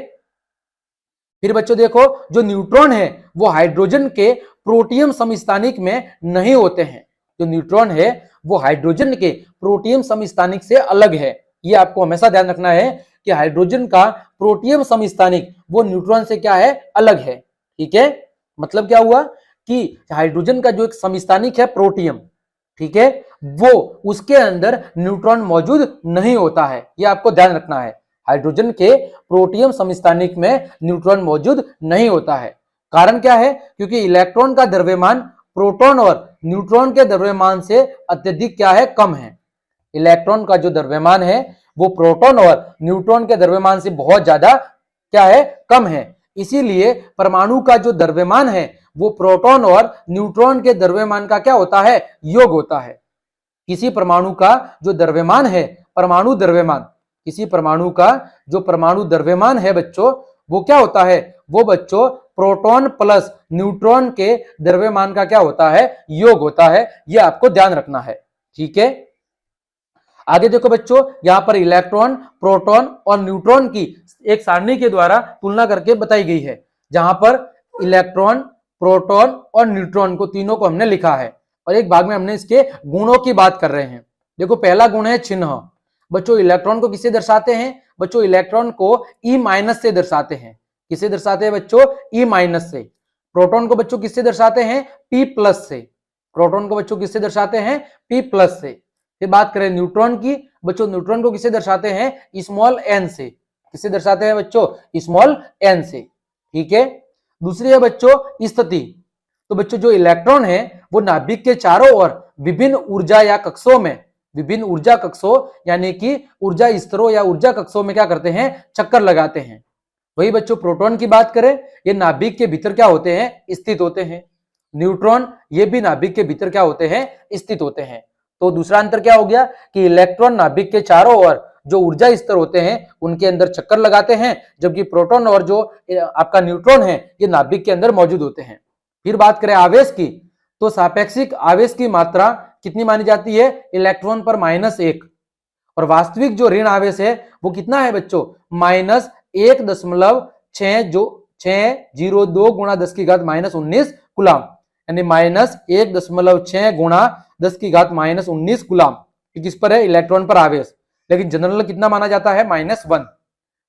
फिर बच्चों देखो, जो न्यूट्रॉन है वो हाइड्रोजन के प्रोटियम समस्थानिक में नहीं होते हैं। जो न्यूट्रॉन है वो हाइड्रोजन के प्रोटियम समस्थानिक से अलग है। ये आपको हमेशा ध्यान रखना है कि हाइड्रोजन का प्रोटियम समस्थानिक वो न्यूट्रॉन से क्या है? अलग है। ठीक है, मतलब क्या हुआ कि हाइड्रोजन का जो एक समस्थानिक है प्रोटियम, ठीक है, वो उसके अंदर न्यूट्रॉन मौजूद नहीं होता है। ये आपको ध्यान रखना है, हाइड्रोजन के प्रोटियम समस्थानिक में न्यूट्रॉन मौजूद नहीं होता है। कारण क्या है? क्योंकि इलेक्ट्रॉन का द्रव्यमान प्रोटॉन और न्यूट्रॉन के द्रव्यमान से अत्यधिक क्या है? कम है। इलेक्ट्रॉन का जो द्रव्यमान है वो प्रोटॉन और न्यूट्रॉन के द्रव्यमान से बहुत ज्यादा क्या है? कम है। इसीलिए परमाणु का जो द्रव्यमान है वो प्रोटॉन और न्यूट्रॉन के द्रव्यमान का क्या होता है? योग होता है। किसी परमाणु का जो द्रव्यमान है, परमाणु द्रव्यमान, किसी परमाणु का जो परमाणु द्रव्यमान है बच्चों, वो क्या होता है? वो बच्चों प्रोटॉन प्लस न्यूट्रॉन के द्रव्यमान का क्या होता है? योग होता है। ये आपको ध्यान रखना है। ठीक है, आगे देखो बच्चों, यहां पर इलेक्ट्रॉन, प्रोटॉन और न्यूट्रॉन की एक सारणी के द्वारा तुलना करके बताई गई है, जहां पर इलेक्ट्रॉन, प्रोटॉन और न्यूट्रॉन को तीनों को हमने लिखा है और एक भाग में हमने इसके गुणों की बात कर रहे हैं। देखो, पहला गुण है चिन्ह। बच्चों इलेक्ट्रॉन को किससे दर्शाते हैं? बच्चों इलेक्ट्रॉन को E- से दर्शाते हैं। किसे दर्शाते हैं बच्चों? E- से। प्रोटॉन को बच्चों किससे दर्शाते हैं? P प्लस से। प्रोटॉन को बच्चों किससे दर्शाते हैं? P प्लस से। फिर बात करें न्यूट्रॉन की, बच्चों न्यूट्रॉन को किससे दर्शाते हैं? स्मॉल n से। किससे दर्शाते हैं बच्चों? स्मॉल n से। ठीक है। दूसरी है बच्चों स्थिति। तो बच्चों जो इलेक्ट्रॉन है वो नाभिक के चारों ओर विभिन्न ऊर्जा या कक्षों में, विभिन्न ऊर्जा कक्षों यानी कि ऊर्जा स्तरों या ऊर्जा कक्षों में क्या करते हैं? चक्कर लगाते हैं। वही बच्चों प्रोटॉन की बात करें, ये नाभिक के भीतर क्या होते हैं? स्थित होते हैं। न्यूट्रॉन ये भी नाभिक के भीतर क्या होते हैं? स्थित होते हैं। तो दूसरा अंतर क्या हो गया कि इलेक्ट्रॉन नाभिक के चारों ओर जो ऊर्जा स्तर होते हैं उनके अंदर चक्कर लगाते हैं, जबकि प्रोटॉन और जो आपका न्यूट्रॉन है ये नाभिक के अंदर मौजूद होते हैं। फिर बात करें आवेश की, तो सापेक्षिक आवेश की मात्रा कितनी मानी जाती है? इलेक्ट्रॉन पर -1। और वास्तविक जो ऋण आवेश है वो कितना है बच्चों? -1.602 गुणा 10 की घात -19 कूलम, यानी -1.6 गुणा 10 की घात -19 कूलम। किस पर है? इलेक्ट्रॉन पर आवेश। लेकिन जनरल कितना माना जाता है? -1।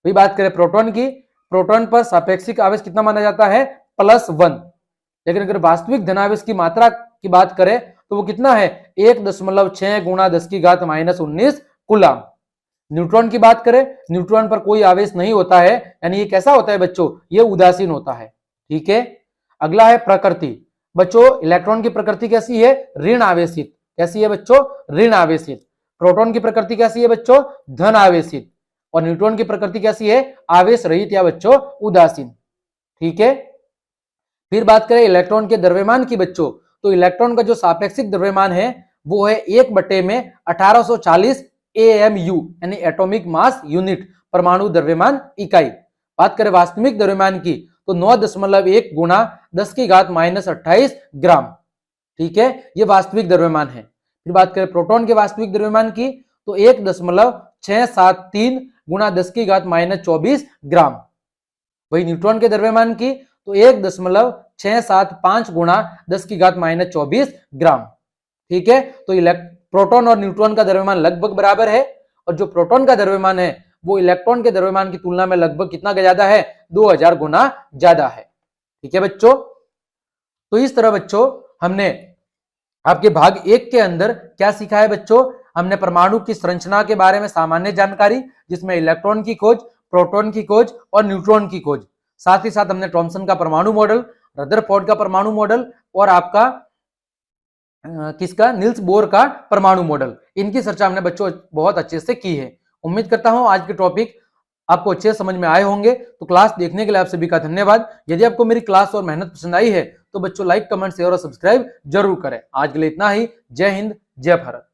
वही बात करें प्रोटॉन की, प्रोटॉन पर सापेक्षिक आवेश कितना माना जाता है? +1। लेकिन अगर वास्तविक धनावेश की मात्रा की बात करें तो वो कितना है? 1.6 गुणा 10 की घात -19 कूलम। न्यूट्रॉन की बात करें, न्यूट्रॉन पर कोई आवेश नहीं होता है, यानी ये कैसा होता है बच्चों? ये उदासीन होता है। ठीक है। अगला है प्रकृति। बच्चों इलेक्ट्रॉन की प्रकृति कैसी है? ऋण आवेशित। कैसी है बच्चों? ऋण आवेशित। प्रोटॉन की प्रकृति कैसी है बच्चों? धन आवेशित। और न्यूट्रॉन की प्रकृति कैसी है? आवेश रहित या बच्चों उदासीन। ठीक है। फिर बात करें इलेक्ट्रॉन के द्रव्यमान की बच्चों, तो इलेक्ट्रॉन का जो सापेक्षिक द्रव्यमान है वो है 1/1840 AMU, यानी एटॉमिक मास यूनिट, परमाणु द्रव्यमान इकाई। बात करें वास्तविक द्रव्यमान की तो 9.1 गुणा 10 की घात -28 ग्राम। ठीक है, ये वास्तविक द्रव्यमान है। फिर बात करें प्रोटॉन के वास्तविक द्रव्यमान की तो 1.673 गुणा 10 की घात -24 ग्राम। वही न्यूट्रॉन के द्रव्यमान की तो 1.675 गुणा 10 की घात -24 ग्राम। ठीक है। तो प्रोटॉन और न्यूट्रॉन का द्रव्यमान लगभग बराबर है, और जो प्रोटॉन का द्रव्यमान है वो इलेक्ट्रॉन के द्रव्यमान की तुलना में लगभग कितना ज्यादा है? 2000 गुना ज्यादा है। ठीक है बच्चों। तो इस तरह बच्चों हमने आपके भाग 1 के अंदर क्या सीखा है बच्चों? हमने परमाणु की संरचना के बारे में सामान्य जानकारी, जिसमें इलेक्ट्रॉन की खोज, प्रोटॉन की खोज और न्यूट्रॉन की खोज, साथ ही साथ हमने थॉमसन का परमाणु मॉडल, रदरफोर्ड का परमाणु मॉडल और आपका किसका? निल्स बोर का परमाणु मॉडल, इनकी चर्चा हमने बच्चों बहुत अच्छे से की है। उम्मीद करता हूं आज के टॉपिक आपको अच्छे समझ में आए होंगे। तो क्लास देखने के लिए आप सभी का धन्यवाद। यदि आपको मेरी क्लास और मेहनत पसंद आई है तो बच्चों लाइक, कमेंट, शेयर और सब्सक्राइब जरूर करें। आज के लिए इतना ही। जय हिंद, जय भारत।